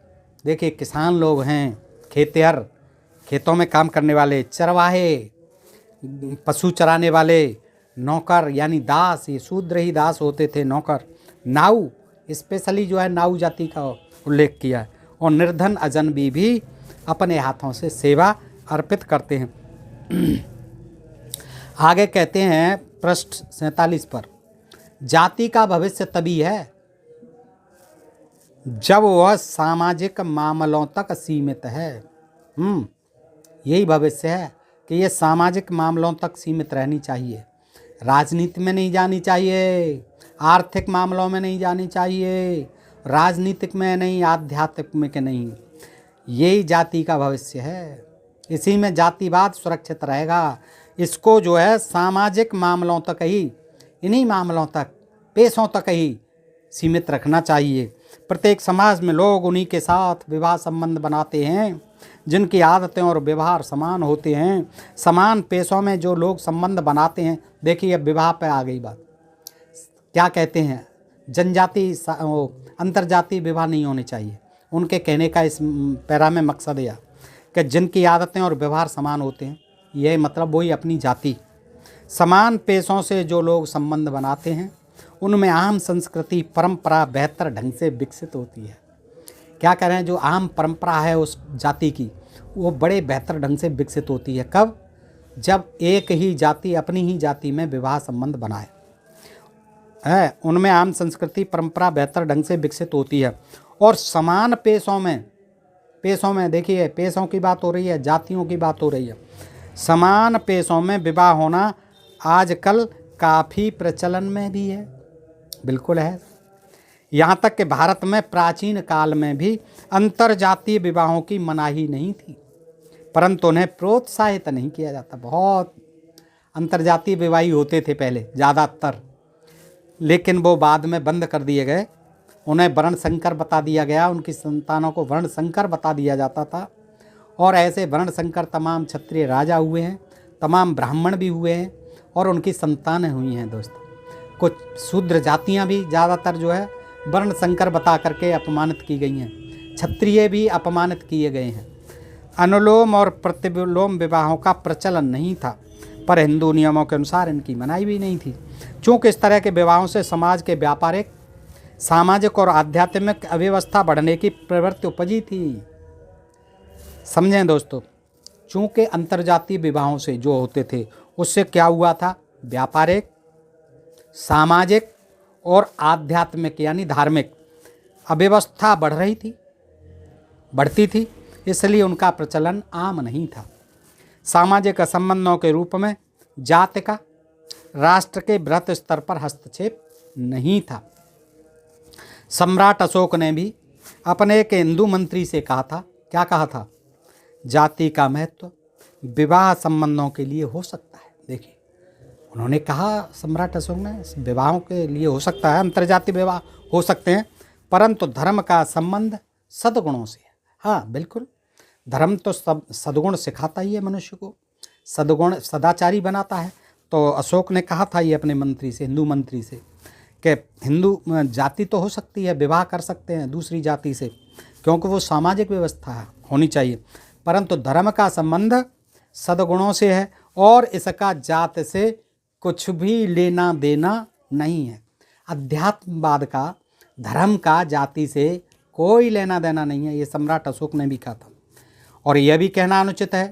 देखिए किसान लोग हैं, खेतिहर खेतों में काम करने वाले, चरवाहे पशु चराने वाले, नौकर यानी दास, ये शूद्र ही दास होते थे, नौकर। नाऊ स्पेशली जो है नाऊ जाति का उल्लेख किया है, और निर्धन अजनबी भी अपने हाथों से सेवा अर्पित करते हैं। आगे कहते हैं पृष्ठ 47 पर, जाति का भविष्य तभी है जब वह सामाजिक मामलों तक सीमित है। यही भविष्य है कि ये सामाजिक मामलों तक सीमित रहनी चाहिए, राजनीति में नहीं जानी चाहिए, आर्थिक मामलों में नहीं जानी चाहिए, राजनीतिक में नहीं, आध्यात्मिक में नहीं। यही जाति का भविष्य है, इसी में जातिवाद सुरक्षित रहेगा। इसको जो है सामाजिक मामलों तक ही, इन्हीं मामलों तक, पेशों तक ही सीमित रखना चाहिए। प्रत्येक समाज में लोग उन्हीं के साथ विवाह संबंध बनाते हैं जिनकी आदतें और व्यवहार समान होते हैं। समान पेशों में जो लोग संबंध बनाते हैं, देखिए अब विवाह पे आ गई बात। क्या कहते हैं, जनजाति अंतरजातीय विवाह नहीं होने चाहिए। उनके कहने का इस पैरा में मकसद यह कि जिनकी आदतें और व्यवहार समान होते हैं, यह मतलब वही अपनी जाति। समान पेशों से जो लोग संबंध बनाते हैं उनमें आम संस्कृति परंपरा बेहतर ढंग से विकसित होती है। क्या कह रहे हैं, जो आम परंपरा है उस जाति की, वो बड़े बेहतर ढंग से विकसित होती है। कब? जब एक ही जाति अपनी ही जाति में विवाह संबंध बनाए है, उनमें आम संस्कृति परंपरा बेहतर ढंग से विकसित होती है। और समान पेशों में देखिए, पेशों की बात हो रही है, जातियों की बात हो रही है। समान पेशों में विवाह होना आजकल काफ़ी प्रचलन में भी है, बिल्कुल है। यहाँ तक कि भारत में प्राचीन काल में भी अंतरजातीय विवाहों की मनाही नहीं थी, परंतु उन्हें प्रोत्साहित नहीं किया जाता। बहुत अंतर्जातीय विवाह होते थे पहले ज़्यादातर, लेकिन वो बाद में बंद कर दिए गए। उन्हें वर्ण संकर बता दिया गया, उनकी संतानों को वर्ण संकर बता दिया जाता था। और ऐसे वर्ण संकर तमाम क्षत्रिय राजा हुए हैं, तमाम ब्राह्मण भी हुए हैं और उनकी संतानें हुई हैं दोस्तों। कुछ शूद्र जातियां भी ज़्यादातर जो है वर्ण संकर बता करके अपमानित की गई हैं, क्षत्रिय भी अपमानित किए गए हैं। अनुलोम और प्रतिलोम विवाहों का प्रचलन नहीं था, पर हिंदू नियमों के अनुसार इनकी मनाही भी नहीं थी। चूँकि इस तरह के विवाहों से समाज के व्यापारिक, सामाजिक और आध्यात्मिक अव्यवस्था बढ़ने की प्रवृत्ति उपजी थी। समझें दोस्तों, चूँकि अंतर्जातीय विवाहों से जो होते थे उससे क्या हुआ था, व्यापारिक, सामाजिक और आध्यात्मिक यानी धार्मिक अव्यवस्था बढ़ती थी, इसलिए उनका प्रचलन आम नहीं था। सामाजिक संबंधों के रूप में जाति का राष्ट्र के बृहत स्तर पर हस्तक्षेप नहीं था। सम्राट अशोक ने भी अपने एक हिंदू मंत्री से कहा था, क्या कहा था, जाति का महत्व विवाह संबंधों के लिए हो सकता है। देखिए, उन्होंने कहा सम्राट अशोक ने विवाहों के लिए हो सकता है, अंतर्जातीय विवाह हो सकते हैं, परंतु धर्म का संबंध सद्गुणों से है। हाँ बिल्कुल, धर्म तो सब सद्गुण सिखाता ही है मनुष्य को, सद्गुण सदाचारी बनाता है। तो अशोक ने कहा था ये अपने मंत्री से, हिंदू मंत्री से, कि हिंदू जाति तो हो सकती है, विवाह कर सकते हैं दूसरी जाति से, क्योंकि वो सामाजिक व्यवस्था होनी चाहिए, परंतु धर्म का संबंध सद्गुणों से है और इसका जात से कुछ भी लेना देना नहीं है। अध्यात्मवाद का, धर्म का जाति से कोई लेना देना नहीं है, ये सम्राट अशोक ने भी कहा था। और यह भी कहना अनुचित है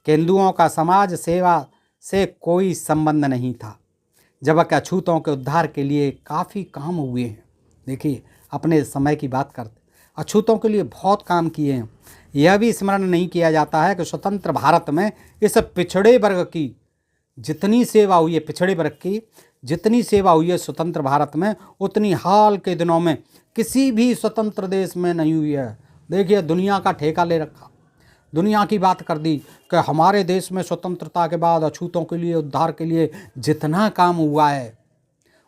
कि हिंदुओं का समाज सेवा से कोई संबंध नहीं था, जबकि अछूतों के उद्धार के लिए काफ़ी काम हुए हैं। देखिए, अपने समय की बात करते, अछूतों के लिए बहुत काम किए हैं। यह भी स्मरण नहीं किया जाता है कि स्वतंत्र भारत में इस पिछड़े वर्ग की जितनी सेवा हुई है, पिछड़े वर्ग की जितनी सेवा हुई है स्वतंत्र भारत में, उतनी हाल के दिनों में किसी भी स्वतंत्र देश में नहीं हुई है। देखिए, दुनिया का ठेका ले रखा, दुनिया की बात कर दी कि हमारे देश में स्वतंत्रता के बाद अछूतों के लिए, उद्धार के लिए जितना काम हुआ है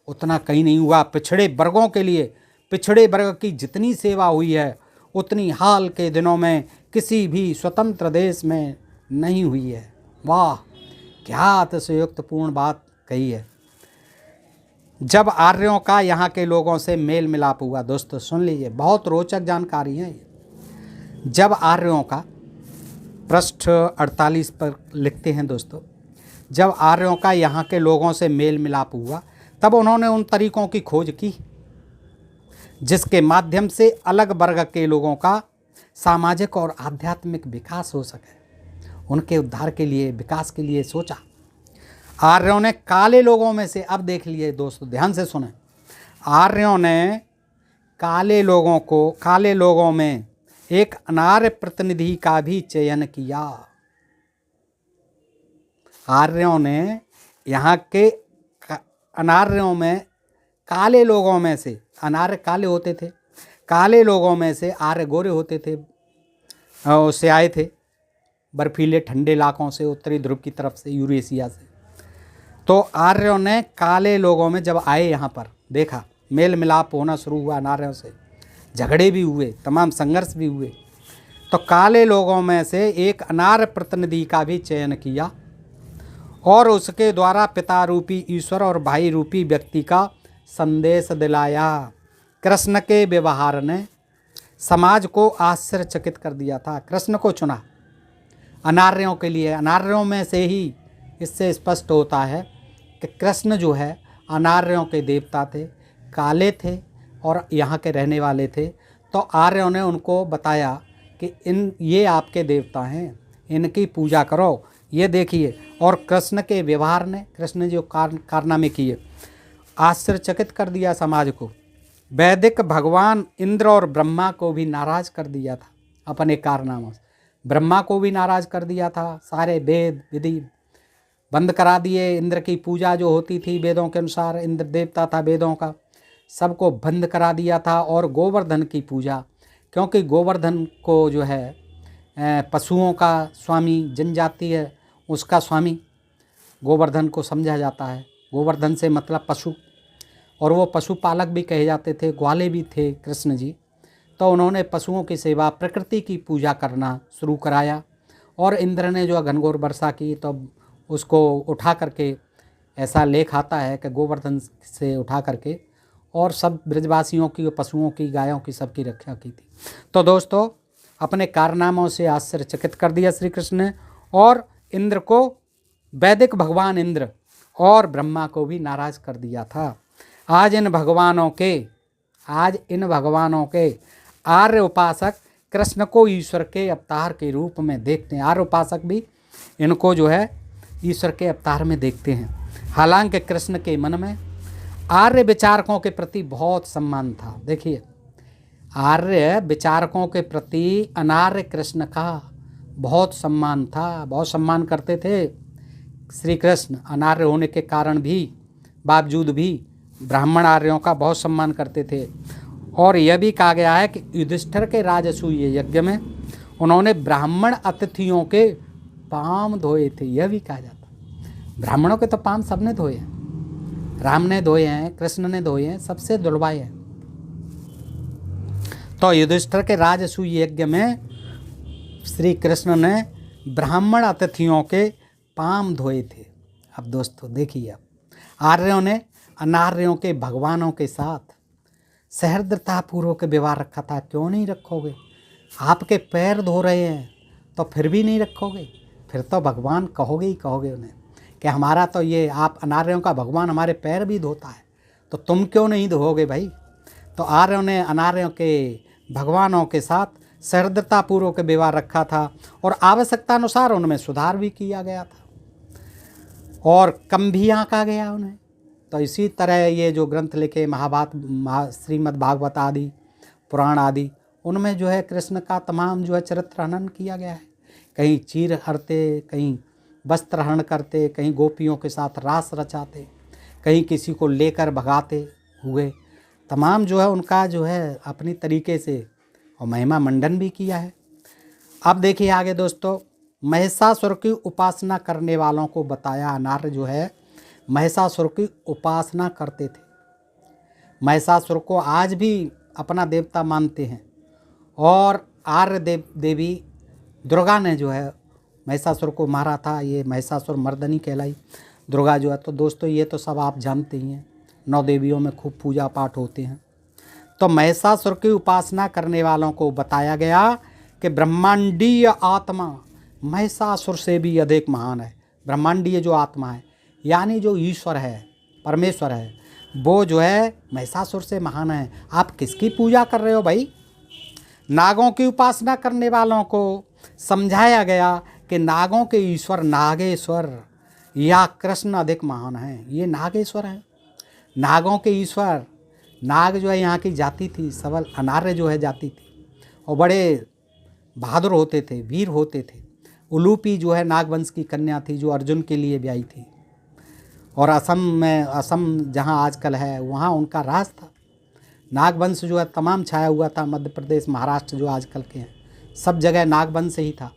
उतना कहीं नहीं हुआ। पिछड़े वर्गों के लिए, पिछड़े वर्ग की जितनी सेवा हुई है उतनी हाल के दिनों में किसी भी स्वतंत्र देश में नहीं हुई है। वाह, क्या अतिशयोक्तिपूर्ण बात कही है। जब आर्यों का यहाँ के लोगों से मेल मिलाप हुआ, दोस्तों सुन लीजिए, बहुत रोचक जानकारी है ये। जब आर्यों का, पृष्ठ 48 पर लिखते हैं दोस्तों, जब आर्यों का यहाँ के लोगों से मेल मिलाप हुआ, तब उन्होंने उन तरीकों की खोज की जिसके माध्यम से अलग वर्ग के लोगों का सामाजिक और आध्यात्मिक विकास हो सके। उनके उद्धार के लिए, विकास के लिए सोचा। आर्यों ने काले लोगों में से, अब देख लिए दोस्तों, ध्यान से सुने, आर्यों ने काले लोगों में एक अनार्य प्रतिनिधि का भी चयन किया। आर्यों ने यहाँ के अनार्यों में, काले लोगों में से, अनार्य काले होते थे, काले लोगों में से आर्य गोरे होते थे, उससे आए थे बर्फीले ठंडे इलाकों से, उत्तरी ध्रुव की तरफ से, यूरेशिया से। तो आर्यों ने काले लोगों में जब आए, यहाँ पर देखा मेल मिलाप होना शुरू हुआ, अनार्यों से झगड़े भी हुए, तमाम संघर्ष भी हुए, तो काले लोगों में से एक अनार्य प्रतिनिधि का भी चयन किया और उसके द्वारा पिता रूपी ईश्वर और भाई रूपी व्यक्ति का संदेश दिलाया। कृष्ण के व्यवहार ने समाज को आश्चर्यचकित कर दिया था। कृष्ण को चुना अनार्यों के लिए। अनार्यों में से ही इससे स्पष्ट होता है कि कृष्ण जो है अनार्यों के देवता थे, काले थे और यहाँ के रहने वाले थे। तो आर्यों ने उनको बताया कि ये आपके देवता हैं, इनकी पूजा करो, ये देखिए। और कृष्ण के व्यवहार ने, कृष्ण ने जो कारनामे किए, आश्चर्यचकित कर दिया समाज को। वैदिक भगवान इंद्र और ब्रह्मा को भी नाराज कर दिया था अपने कारनामों से। ब्रह्मा को भी नाराज कर दिया था, सारे वेद विधि बंद करा दिए। इंद्र की पूजा जो होती थी वेदों के अनुसार, इंद्र देवता था वेदों का, सबको बंद करा दिया था। और गोवर्धन की पूजा, क्योंकि गोवर्धन को जो है पशुओं का स्वामी, जनजाति है उसका स्वामी, गोवर्धन को समझा जाता है। गोवर्धन से मतलब पशु, और वो पशुपालक भी कहे जाते थे, ग्वाले भी थे कृष्ण जी। तो उन्होंने पशुओं की सेवा, प्रकृति की पूजा करना शुरू कराया। और इंद्र ने जो घनघोर वर्षा की तो उसको उठा करके, ऐसा लेख आता है कि गोवर्धन से उठा करके और सब ब्रजवासियों की, पशुओं की, गायों की, सबकी रक्षा की थी। तो दोस्तों, अपने कारनामों से आश्चर्यचकित कर दिया श्री कृष्ण ने, और इंद्र को, वैदिक भगवान इंद्र और ब्रह्मा को भी नाराज कर दिया था। आज इन भगवानों के आर्य उपासक कृष्ण को ईश्वर के अवतार के रूप में देखते हैं। आर्य उपासक भी इनको जो है ईश्वर के अवतार में देखते हैं। हालांकि कृष्ण के मन में आर्य विचारकों के प्रति बहुत सम्मान था। देखिए, आर्य विचारकों के प्रति अनार्य कृष्ण का बहुत सम्मान था, बहुत सम्मान करते थे श्री कृष्ण। अनार्य होने के कारण भी, बावजूद भी ब्राह्मण आर्यों का बहुत सम्मान करते थे। और यह भी कहा गया है कि युधिष्ठिर के राजसूय यज्ञ में उन्होंने ब्राह्मण अतिथियों के पाँव धोए थे। यह भी कहा जाता है। ब्राह्मणों के तो पाँव सबने धोए हैं, राम ने धोए हैं, कृष्ण ने धोए हैं, सबसे धुलवाए हैं। तो युधिष्ठिर के राजसूय यज्ञ में श्री कृष्ण ने ब्राह्मण अतिथियों के पाँव धोए थे। अब दोस्तों देखिए, आर्यों ने अनार्यों के भगवानों के साथ सहृदयतापूर्वक व्यवहार रखा था। क्यों नहीं रखोगे? आपके पैर धो रहे हैं तो फिर भी नहीं रखोगे? फिर तो भगवान कहोगे ही कहोगे उन्हें कि हमारा तो ये, आप अनार्यों का भगवान हमारे पैर भी धोता है, तो तुम क्यों नहीं धोगे भाई? तो आर्यों ने अनार्यों के भगवानों के साथ सहृदयतापूर्वक व्यवहार रखा था, और आवश्यकता अनुसार उनमें सुधार भी किया गया था, और कम भी आंका गया उन्हें। तो इसी तरह ये जो ग्रंथ लिखे, श्रीमद् भागवत आदि, पुराण आदि, उनमें जो है कृष्ण का तमाम जो है चरित्र हनन किया गया है। कहीं चीर हरते, कहीं वस्त्र हरण करते, कहीं गोपियों के साथ रास रचाते, कहीं किसी को लेकर भगाते हुए, तमाम जो है उनका जो है अपनी तरीके से और महिमा मंडन भी किया है। अब देखिए आगे दोस्तों, महिषासुर की उपासना करने वालों को बताया। अनार्य जो है महिषासुर की उपासना करते थे। महिषासुर को आज भी अपना देवता मानते हैं, और आर्य देवी दुर्गा ने जो है महिषासुर को मारा था। ये महिषासुर मर्दनी कहलाई दुर्गा जो है। तो दोस्तों, ये तो सब आप जानते ही हैं, 9 देवियों में खूब पूजा पाठ होते हैं। तो महिषासुर की उपासना करने वालों को बताया गया कि ब्रह्मांडीय आत्मा महिषासुर से भी अधिक महान है। ब्रह्मांडीय जो आत्मा है, यानी जो ईश्वर है, परमेश्वर है, वो जो है महिषासुर से महान है। आप किसकी पूजा कर रहे हो भाई? नागों की उपासना करने वालों को समझाया गया कि नागों के ईश्वर नागेश्वर या कृष्ण अधिक महान हैं। ये नागेश्वर है, नागों के ईश्वर। नाग जो है यहाँ की जाति थी, सबल अनार्य जो है जाति थी, और बड़े बहादुर होते थे, वीर होते थे। उलूपी जो है नागवंश की कन्या थी, जो अर्जुन के लिए ब्याही थी, और असम जहाँ आजकल है वहाँ उनका राज था। नागवंश जो है तमाम छाया हुआ था। मध्य प्रदेश, महाराष्ट्र जो आजकल के हैं, सब जगह नागवंश ही था,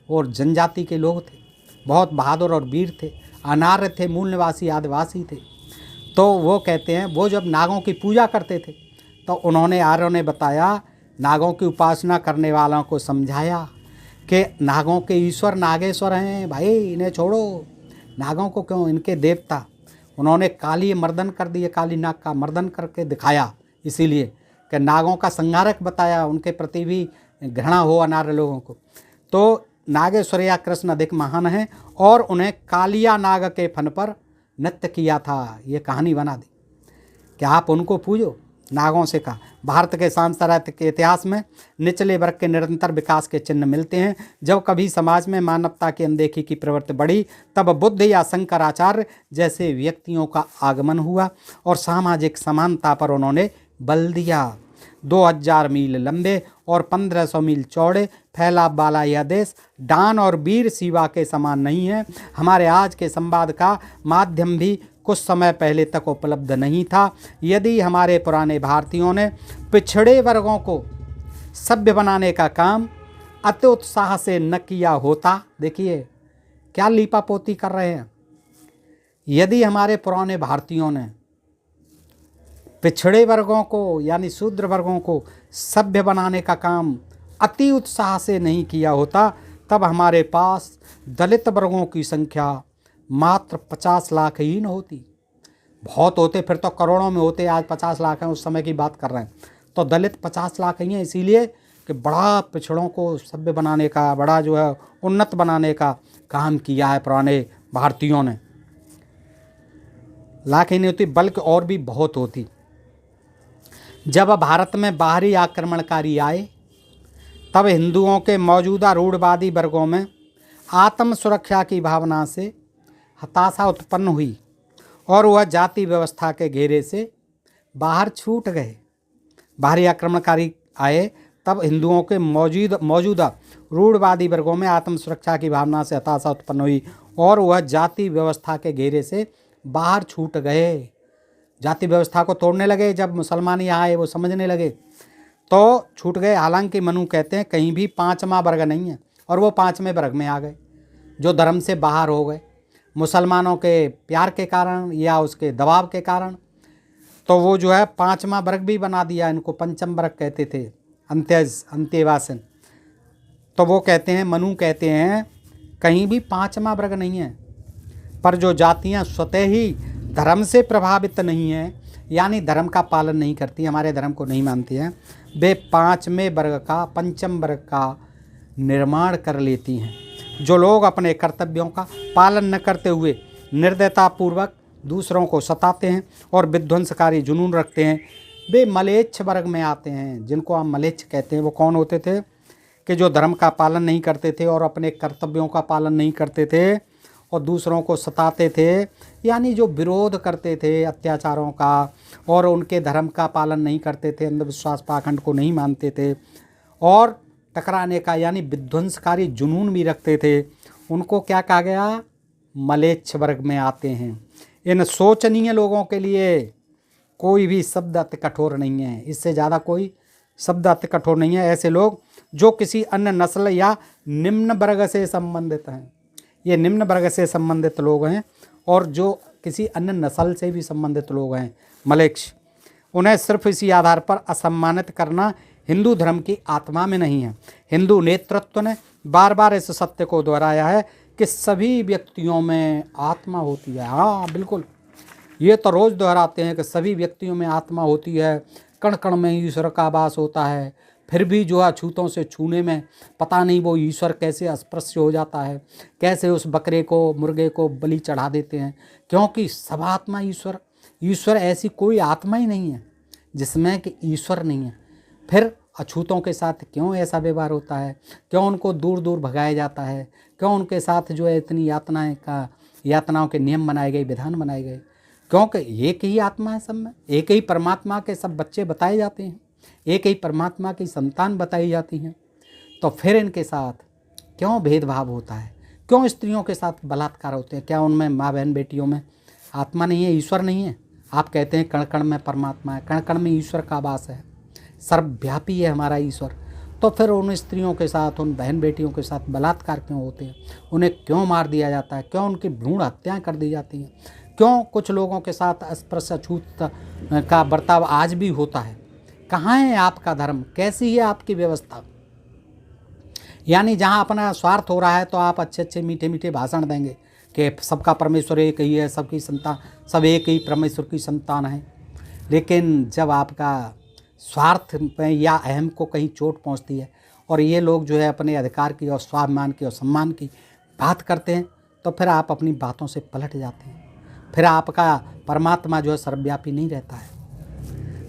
और जनजाति के लोग थे, बहुत बहादुर और वीर थे, अनार्य थे, मूल निवासी आदिवासी थे। तो वो कहते हैं, वो जब नागों की पूजा करते थे तो उन्होंने, आर्यों ने बताया, नागों की उपासना करने वालों को समझाया कि नागों के ईश्वर नागेश्वर हैं भाई, इन्हें छोड़ो, नागों को क्यों, इनके देवता। उन्होंने काली मर्दन कर दिए, काली नाग का मर्दन करके दिखाया, इसीलिए कि नागों का संहारक बताया, उनके प्रति भी घृणा हो अनार्य लोगों को। तो नागेश्वर या कृष्ण अधिक महान हैं, और उन्हें कालिया नाग के फन पर नृत्य किया था। ये कहानी बना दी कि आप उनको पूजो। नागों से कहा, भारत के सांस्कृतिक इतिहास में निचले वर्ग के निरंतर विकास के चिन्ह मिलते हैं। जब कभी समाज में मानवता की अनदेखी की प्रवृत्ति बढ़ी, तब बुद्ध या शंकराचार्य जैसे व्यक्तियों का आगमन हुआ और सामाजिक समानता पर उन्होंने बल दिया। 2000 मील लंबे और 1500 मील चौड़े फैलाव वाला यह देश डान और वीर शिवा के समान नहीं है। हमारे आज के संवाद का माध्यम भी कुछ समय पहले तक उपलब्ध नहीं था। यदि हमारे पुराने भारतीयों ने पिछड़े वर्गों को सभ्य बनाने का काम अति उत्साह से न किया होता, देखिए क्या लीपापोती कर रहे हैं, यदि हमारे पुराने भारतीयों ने पिछड़े वर्गों को यानी शूद्र वर्गों को सभ्य बनाने का काम अति उत्साह से नहीं किया होता, तब हमारे पास दलित वर्गों की संख्या मात्र 50 लाख ही न होती। बहुत होते फिर तो करोड़ों में होते, आज 50 लाख हैं, उस समय की बात कर रहे हैं। तो दलित 50 लाख ही हैं, इसीलिए कि बड़ा पिछड़ों को सभ्य बनाने का, बड़ा जो है उन्नत बनाने का काम किया है पुराने भारतीयों ने। लाख ही नहीं होती बल्कि और भी बहुत होती। जब भारत में बाहरी आक्रमणकारी आए तब हिंदुओं के मौजूदा रूढ़वादी वर्गों में आत्म सुरक्षा की भावना से हताशा उत्पन्न हुई और वह जाति व्यवस्था के घेरे से बाहर छूट गए। बाहरी आक्रमणकारी आए तब हिंदुओं के मौजूदा रूढ़वादी वर्गों में आत्म सुरक्षा की भावना से हताशा उत्पन्न हुई और वह जाति व्यवस्था के घेरे से बाहर छूट गए। जाति व्यवस्था को तोड़ने लगे। जब मुसलमान यहाँ आए, वो समझने लगे तो छूट गए। हालांकि मनु कहते हैं कहीं भी पांचवा वर्ग नहीं है, और वो पांचवें वर्ग में आ गए, जो धर्म से बाहर हो गए मुसलमानों के प्यार के कारण या उसके दबाव के कारण। तो वो जो है पांचवा वर्ग भी बना दिया, इनको पंचम वर्ग कहते थे, अंत्यवासन। तो वो कहते हैं, मनु कहते हैं कहीं भी पांचवा वर्ग नहीं है, पर जो जातियां स्वतः ही धर्म से प्रभावित नहीं हैं, यानी धर्म का पालन नहीं करती, हमारे धर्म को नहीं मानती हैं, वे पांचवें वर्ग का, पंचम वर्ग का निर्माण कर लेती हैं। जो लोग अपने कर्तव्यों का पालन न करते हुए निर्दयतापूर्वक दूसरों को सताते हैं और विध्वंसकारी जुनून रखते हैं, वे मलेच्छ वर्ग में आते हैं। जिनको हम मलेच्छ कहते हैं वो कौन होते थे कि जो धर्म का पालन नहीं करते थे और अपने कर्तव्यों का पालन नहीं करते थे और दूसरों को सताते थे, यानी जो विरोध करते थे अत्याचारों का और उनके धर्म का पालन नहीं करते थे, अंधविश्वास पाखंड को नहीं मानते थे और टकराने का यानी विध्वंसकारी जुनून भी रखते थे, उनको क्या कहा गया? मलेच्छ वर्ग में आते हैं। इन शोचनीय लोगों के लिए कोई भी शब्द अति कठोर नहीं है, इससे ज़्यादा कोई शब्द अति कठोर नहीं है। ऐसे लोग जो किसी अन्य नस्ल या निम्न वर्ग से संबंधित हैं, ये निम्न वर्ग से संबंधित लोग हैं, और जो किसी अन्य नस्ल से भी संबंधित लोग हैं मलेच्छ, उन्हें सिर्फ इसी आधार पर असम्मानित करना हिंदू धर्म की आत्मा में नहीं है। हिंदू नेतृत्व ने बार बार इस सत्य को दोहराया है कि सभी व्यक्तियों में आत्मा होती है। हाँ बिल्कुल, ये तो रोज़ दोहराते हैं कि सभी व्यक्तियों में आत्मा होती है, कण कण में ईश्वर का वास होता है। फिर भी जो है छूतों से छूने में पता नहीं वो ईश्वर कैसे अस्पृश्य हो जाता है, कैसे उस बकरे को, मुर्गे को बलि चढ़ा देते हैं, क्योंकि सब आत्मा ईश्वर ऐसी कोई आत्मा ही नहीं है जिसमें कि ईश्वर नहीं है। फिर अछूतों के साथ क्यों ऐसा व्यवहार होता है, क्यों उनको दूर दूर भगाया जाता है, क्यों उनके साथ जो है इतनी यातनाओं के नियम बनाए गए, विधान बनाए गए? क्योंकि एक ही आत्मा है सब में, एक ही परमात्मा के सब बच्चे बताए जाते हैं, एक ही परमात्मा की संतान बताई जाती हैं। तो फिर इनके साथ क्यों भेदभाव होता है, क्यों स्त्रियों के साथ बलात्कार होते हैं? क्या उनमें माँ बहन बेटियों में आत्मा नहीं है, ईश्वर नहीं है? आप कहते हैं कण कण में परमात्मा है, कण कण में ईश्वर का वास है, सर्वव्यापी है हमारा ईश्वर। तो फिर उन स्त्रियों के साथ, उन बहन बेटियों के साथ बलात्कार क्यों होते हैं? उन्हें क्यों मार दिया जाता है? क्यों उनकी भ्रूण हत्याएँ कर दी जाती हैं? क्यों कुछ लोगों के साथ अस्पृश्य अछूत का बर्ताव आज भी होता है? कहाँ है आपका धर्म? कैसी है आपकी व्यवस्था? यानी जहाँ अपना स्वार्थ हो रहा है तो आप अच्छे अच्छे मीठे मीठे भाषण देंगे कि सबका परमेश्वर एक ही है, सबकी संतान, सब एक ही परमेश्वर की संतान है। लेकिन जब आपका स्वार्थ में या अहम को कहीं चोट पहुँचती है और ये लोग जो है अपने अधिकार की और स्वाभिमान की और सम्मान की बात करते हैं, तो फिर आप अपनी बातों से पलट जाते हैं। फिर आपका परमात्मा जो है सर्वव्यापी नहीं रहता है,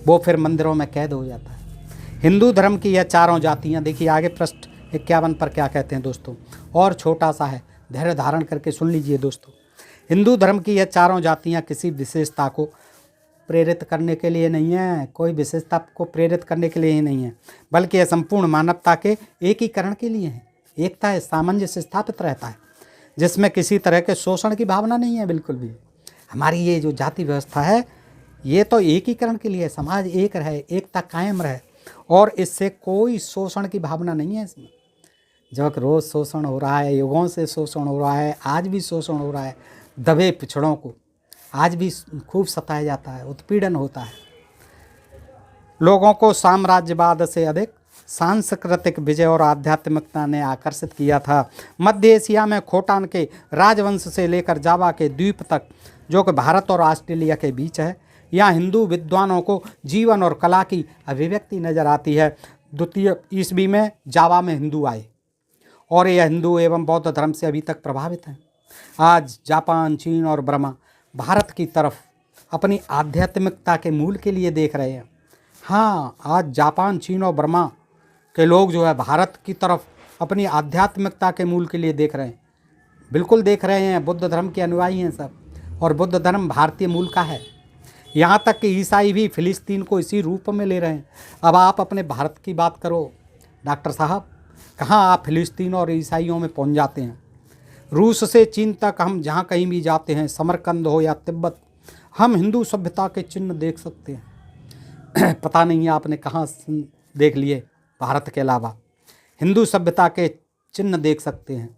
वो फिर मंदिरों में कैद हो जाता है। हिंदू धर्म की यह चारों जातियाँ, देखिए आगे पृष्ठ 51 पर क्या कहते हैं दोस्तों, और छोटा सा है, धैर्य धारण करके सुन लीजिए दोस्तों। हिंदू धर्म की यह चारों जातियाँ किसी विशेषता को प्रेरित करने के लिए नहीं है, कोई विशेषता को प्रेरित करने के लिए ही नहीं है, बल्कि यह संपूर्ण मानवता के एकीकरण के लिए है। एकता सामंजस्य स्थापित रहता है, जिसमें किसी तरह के शोषण की भावना नहीं है बिल्कुल भी। हमारी ये जो जाति व्यवस्था है ये तो एकीकरण के लिए, समाज एक रहे, एकता कायम रहे, और इससे कोई शोषण की भावना नहीं है इसमें। जब रोज़ शोषण हो रहा है, युगों से शोषण हो रहा है, आज भी शोषण हो रहा है दबे पिछड़ों को, आज भी खूब सताया जाता है, उत्पीड़न होता है। लोगों को साम्राज्यवाद से अधिक सांस्कृतिक विजय और आध्यात्मिकता ने आकर्षित किया था। मध्य एशिया में खोटान के राजवंश से लेकर जावा के द्वीप तक, जो कि भारत और ऑस्ट्रेलिया के बीच है, यहाँ हिंदू विद्वानों को जीवन और कला की अभिव्यक्ति नजर आती है। 2वीं ईस्वी में जावा में हिंदू आए और यह हिंदू एवं बौद्ध धर्म से अभी तक प्रभावित हैं। आज जापान, चीन और बर्मा भारत की तरफ अपनी आध्यात्मिकता के मूल के लिए देख रहे हैं। हाँ, आज जापान, चीन और बर्मा के लोग जो है भारत की तरफ अपनी आध्यात्मिकता के मूल के लिए देख रहे हैं। बिल्कुल देख रहे हैं। बुद्ध धर्म के अनुयायी हैं सब, और बुद्ध धर्म भारतीय मूल का है। यहाँ तक कि ईसाई भी फिलिस्तीन को इसी रूप में ले रहे हैं। अब आप अपने भारत की बात करो डॉक्टर साहब, कहाँ आप फिलिस्तीन और ईसाइयों में पहुँच जाते हैं। रूस से चीन तक हम जहाँ कहीं भी जाते हैं, समरकंद हो या तिब्बत, हम हिंदू सभ्यता के चिन्ह देख सकते हैं। पता नहीं आपने कहाँ देख लिए भारत के अलावा। हिंदू सभ्यता के चिन्ह देख सकते हैं।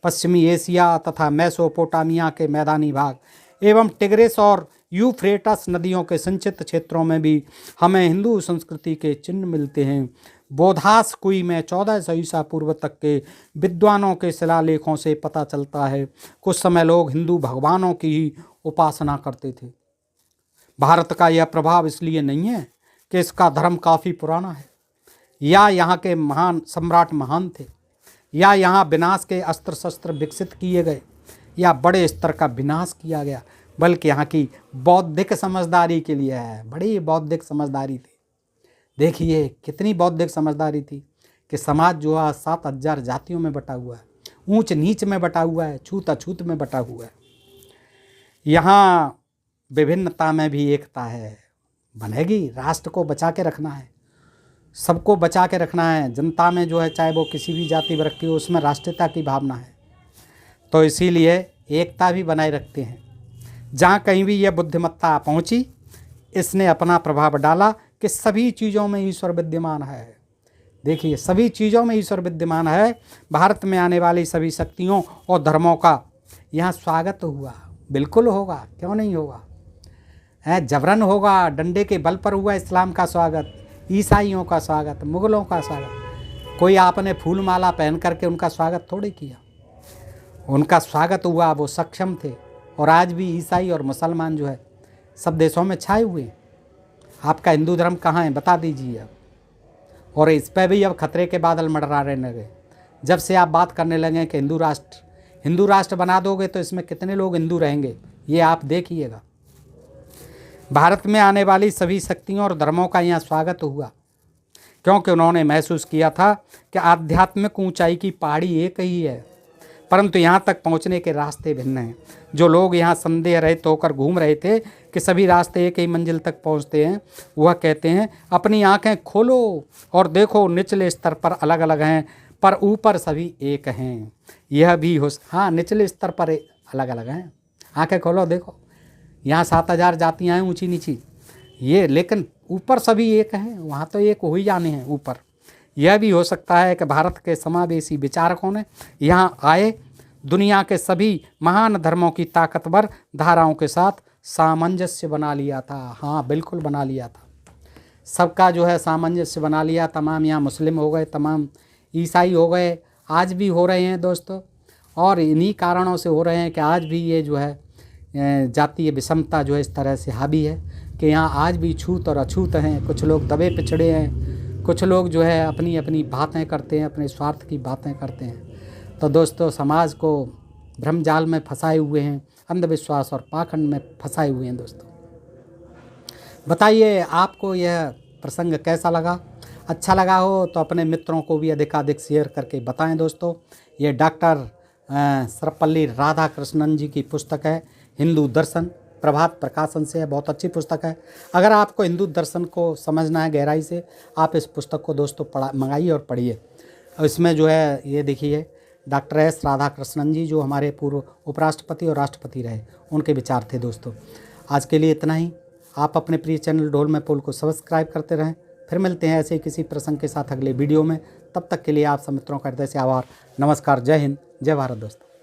पश्चिमी एशिया तथा मेसोपोटामिया के मैदानी भाग एवं टिग्रिस और यूफ्रेटस नदियों के सिंचित क्षेत्रों में भी हमें हिंदू संस्कृति के चिन्ह मिलते हैं। बोधास कुई में 1400 ईसा पूर्व तक के विद्वानों के शिलालेखों से पता चलता है कुछ समय लोग हिंदू भगवानों की ही उपासना करते थे। भारत का यह प्रभाव इसलिए नहीं है कि इसका धर्म काफ़ी पुराना है, या यहाँ के महान सम्राट महान थे, या यहाँ विनाश के अस्त्र शस्त्र विकसित किए गए, या बड़े स्तर का विनाश किया गया, बल्कि यहाँ की बौद्धिक समझदारी के लिए है। बड़ी बौद्धिक समझदारी थी। देखिए कितनी बौद्धिक समझदारी थी कि समाज जो है 7000 जातियों में बटा हुआ है, ऊंच नीच में बटा हुआ है, छूत अछूत में बटा हुआ है। यहाँ विभिन्नता में भी एकता है। बनेगी, राष्ट्र को बचा के रखना है, सबको बचा के रखना है। जनता में जो है, चाहे वो किसी भी जाति वर्ग की हो, उसमें राष्ट्रीयता की भावना है। तो इसीलिए एकता भी बनाए रखते हैं। जहाँ कहीं भी यह बुद्धिमत्ता पहुँची, इसने अपना प्रभाव डाला कि सभी चीज़ों में ईश्वर विद्यमान है। देखिए, सभी चीज़ों में ईश्वर विद्यमान है। भारत में आने वाली सभी शक्तियों और धर्मों का यहाँ स्वागत हुआ। बिल्कुल होगा, क्यों नहीं होगा। है जबरन होगा, डंडे के बल पर हुआ इस्लाम का स्वागत, ईसाइयों का स्वागत, मुग़लों का स्वागत। कोई आपने फूल माला पहन करके उनका स्वागत थोड़ी किया। उनका स्वागत हुआ, वो सक्षम थे। और आज भी ईसाई और मुसलमान जो है सब देशों में छाए हुए हैं। आपका हिंदू धर्म कहाँ है, बता दीजिए अब। और इस पर भी अब खतरे के बादल मंडरा रहने लगे। जब से आप बात करने लगे कि हिंदू राष्ट्र बना दोगे तो इसमें कितने लोग हिंदू रहेंगे, ये आप देखिएगा। भारत में आने वाली सभी शक्तियों और धर्मों का यहाँ स्वागत हुआ, क्योंकि उन्होंने महसूस किया था कि आध्यात्मिक ऊंचाई की पहाड़ी एक ही है, परंतु यहाँ तक पहुँचने के रास्ते भिन्न हैं। जो लोग यहाँ संदेह रहित होकर घूम रहे थे कि सभी रास्ते एक ही मंजिल तक पहुँचते हैं, वह कहते हैं अपनी आंखें खोलो और देखो, निचले स्तर पर अलग अलग हैं पर ऊपर सभी एक हैं। यह भी हो, हाँ, निचले स्तर पर अलग अलग हैं। आंखें खोलो, देखो, यहाँ 7000 जातियाँ हैं ऊंची नीची, ये, लेकिन ऊपर सभी एक हैं। वहाँ तो एक हो ही जाने हैं ऊपर। यह भी हो सकता है कि भारत के समावेशी विचारकों ने यहाँ आए दुनिया के सभी महान धर्मों की ताकतवर धाराओं के साथ सामंजस्य बना लिया था। हाँ, बिल्कुल बना लिया था। सबका जो है सामंजस्य बना लिया। तमाम यहाँ मुस्लिम हो गए, तमाम ईसाई हो गए, आज भी हो रहे हैं दोस्तों। और इन्हीं कारणों से हो रहे हैं कि आज भी ये जो है जातीय विषमता जो है इस तरह से हावी है कि यहाँ आज भी छूत और अछूत हैं। कुछ लोग दबे पिछड़े हैं, कुछ लोग जो है अपनी अपनी बातें करते हैं, अपने स्वार्थ की बातें करते हैं। तो दोस्तों, समाज को भ्रमजाल में फंसाए हुए हैं, अंधविश्वास और पाखंड में फंसाए हुए हैं। दोस्तों, बताइए आपको यह प्रसंग कैसा लगा। अच्छा लगा हो तो अपने मित्रों को भी अधिकाधिक शेयर करके बताएं। दोस्तों, ये डॉक्टर सर्वपल्ली राधाकृष्णन जी की पुस्तक है हिंदू दर्शन, प्रभात प्रकाशन से है। बहुत अच्छी पुस्तक है। अगर आपको हिंदू दर्शन को समझना है गहराई से, आप इस पुस्तक को दोस्तों मंगाइए और पढ़िए। इसमें जो है ये देखिए, डॉक्टर एस राधाकृष्णन जी जो हमारे पूर्व उपराष्ट्रपति और राष्ट्रपति रहे, उनके विचार थे। दोस्तों, आज के लिए इतना ही। आप अपने प्रिय चैनल ढोल में पोल को सब्सक्राइब करते रहें। फिर मिलते हैं ऐसे ही किसी प्रसंग के साथ अगले वीडियो में। तब तक के लिए आप सब मित्रों का हृदय से आभार। नमस्कार, जय हिंद, जय भारत। दोस्तों।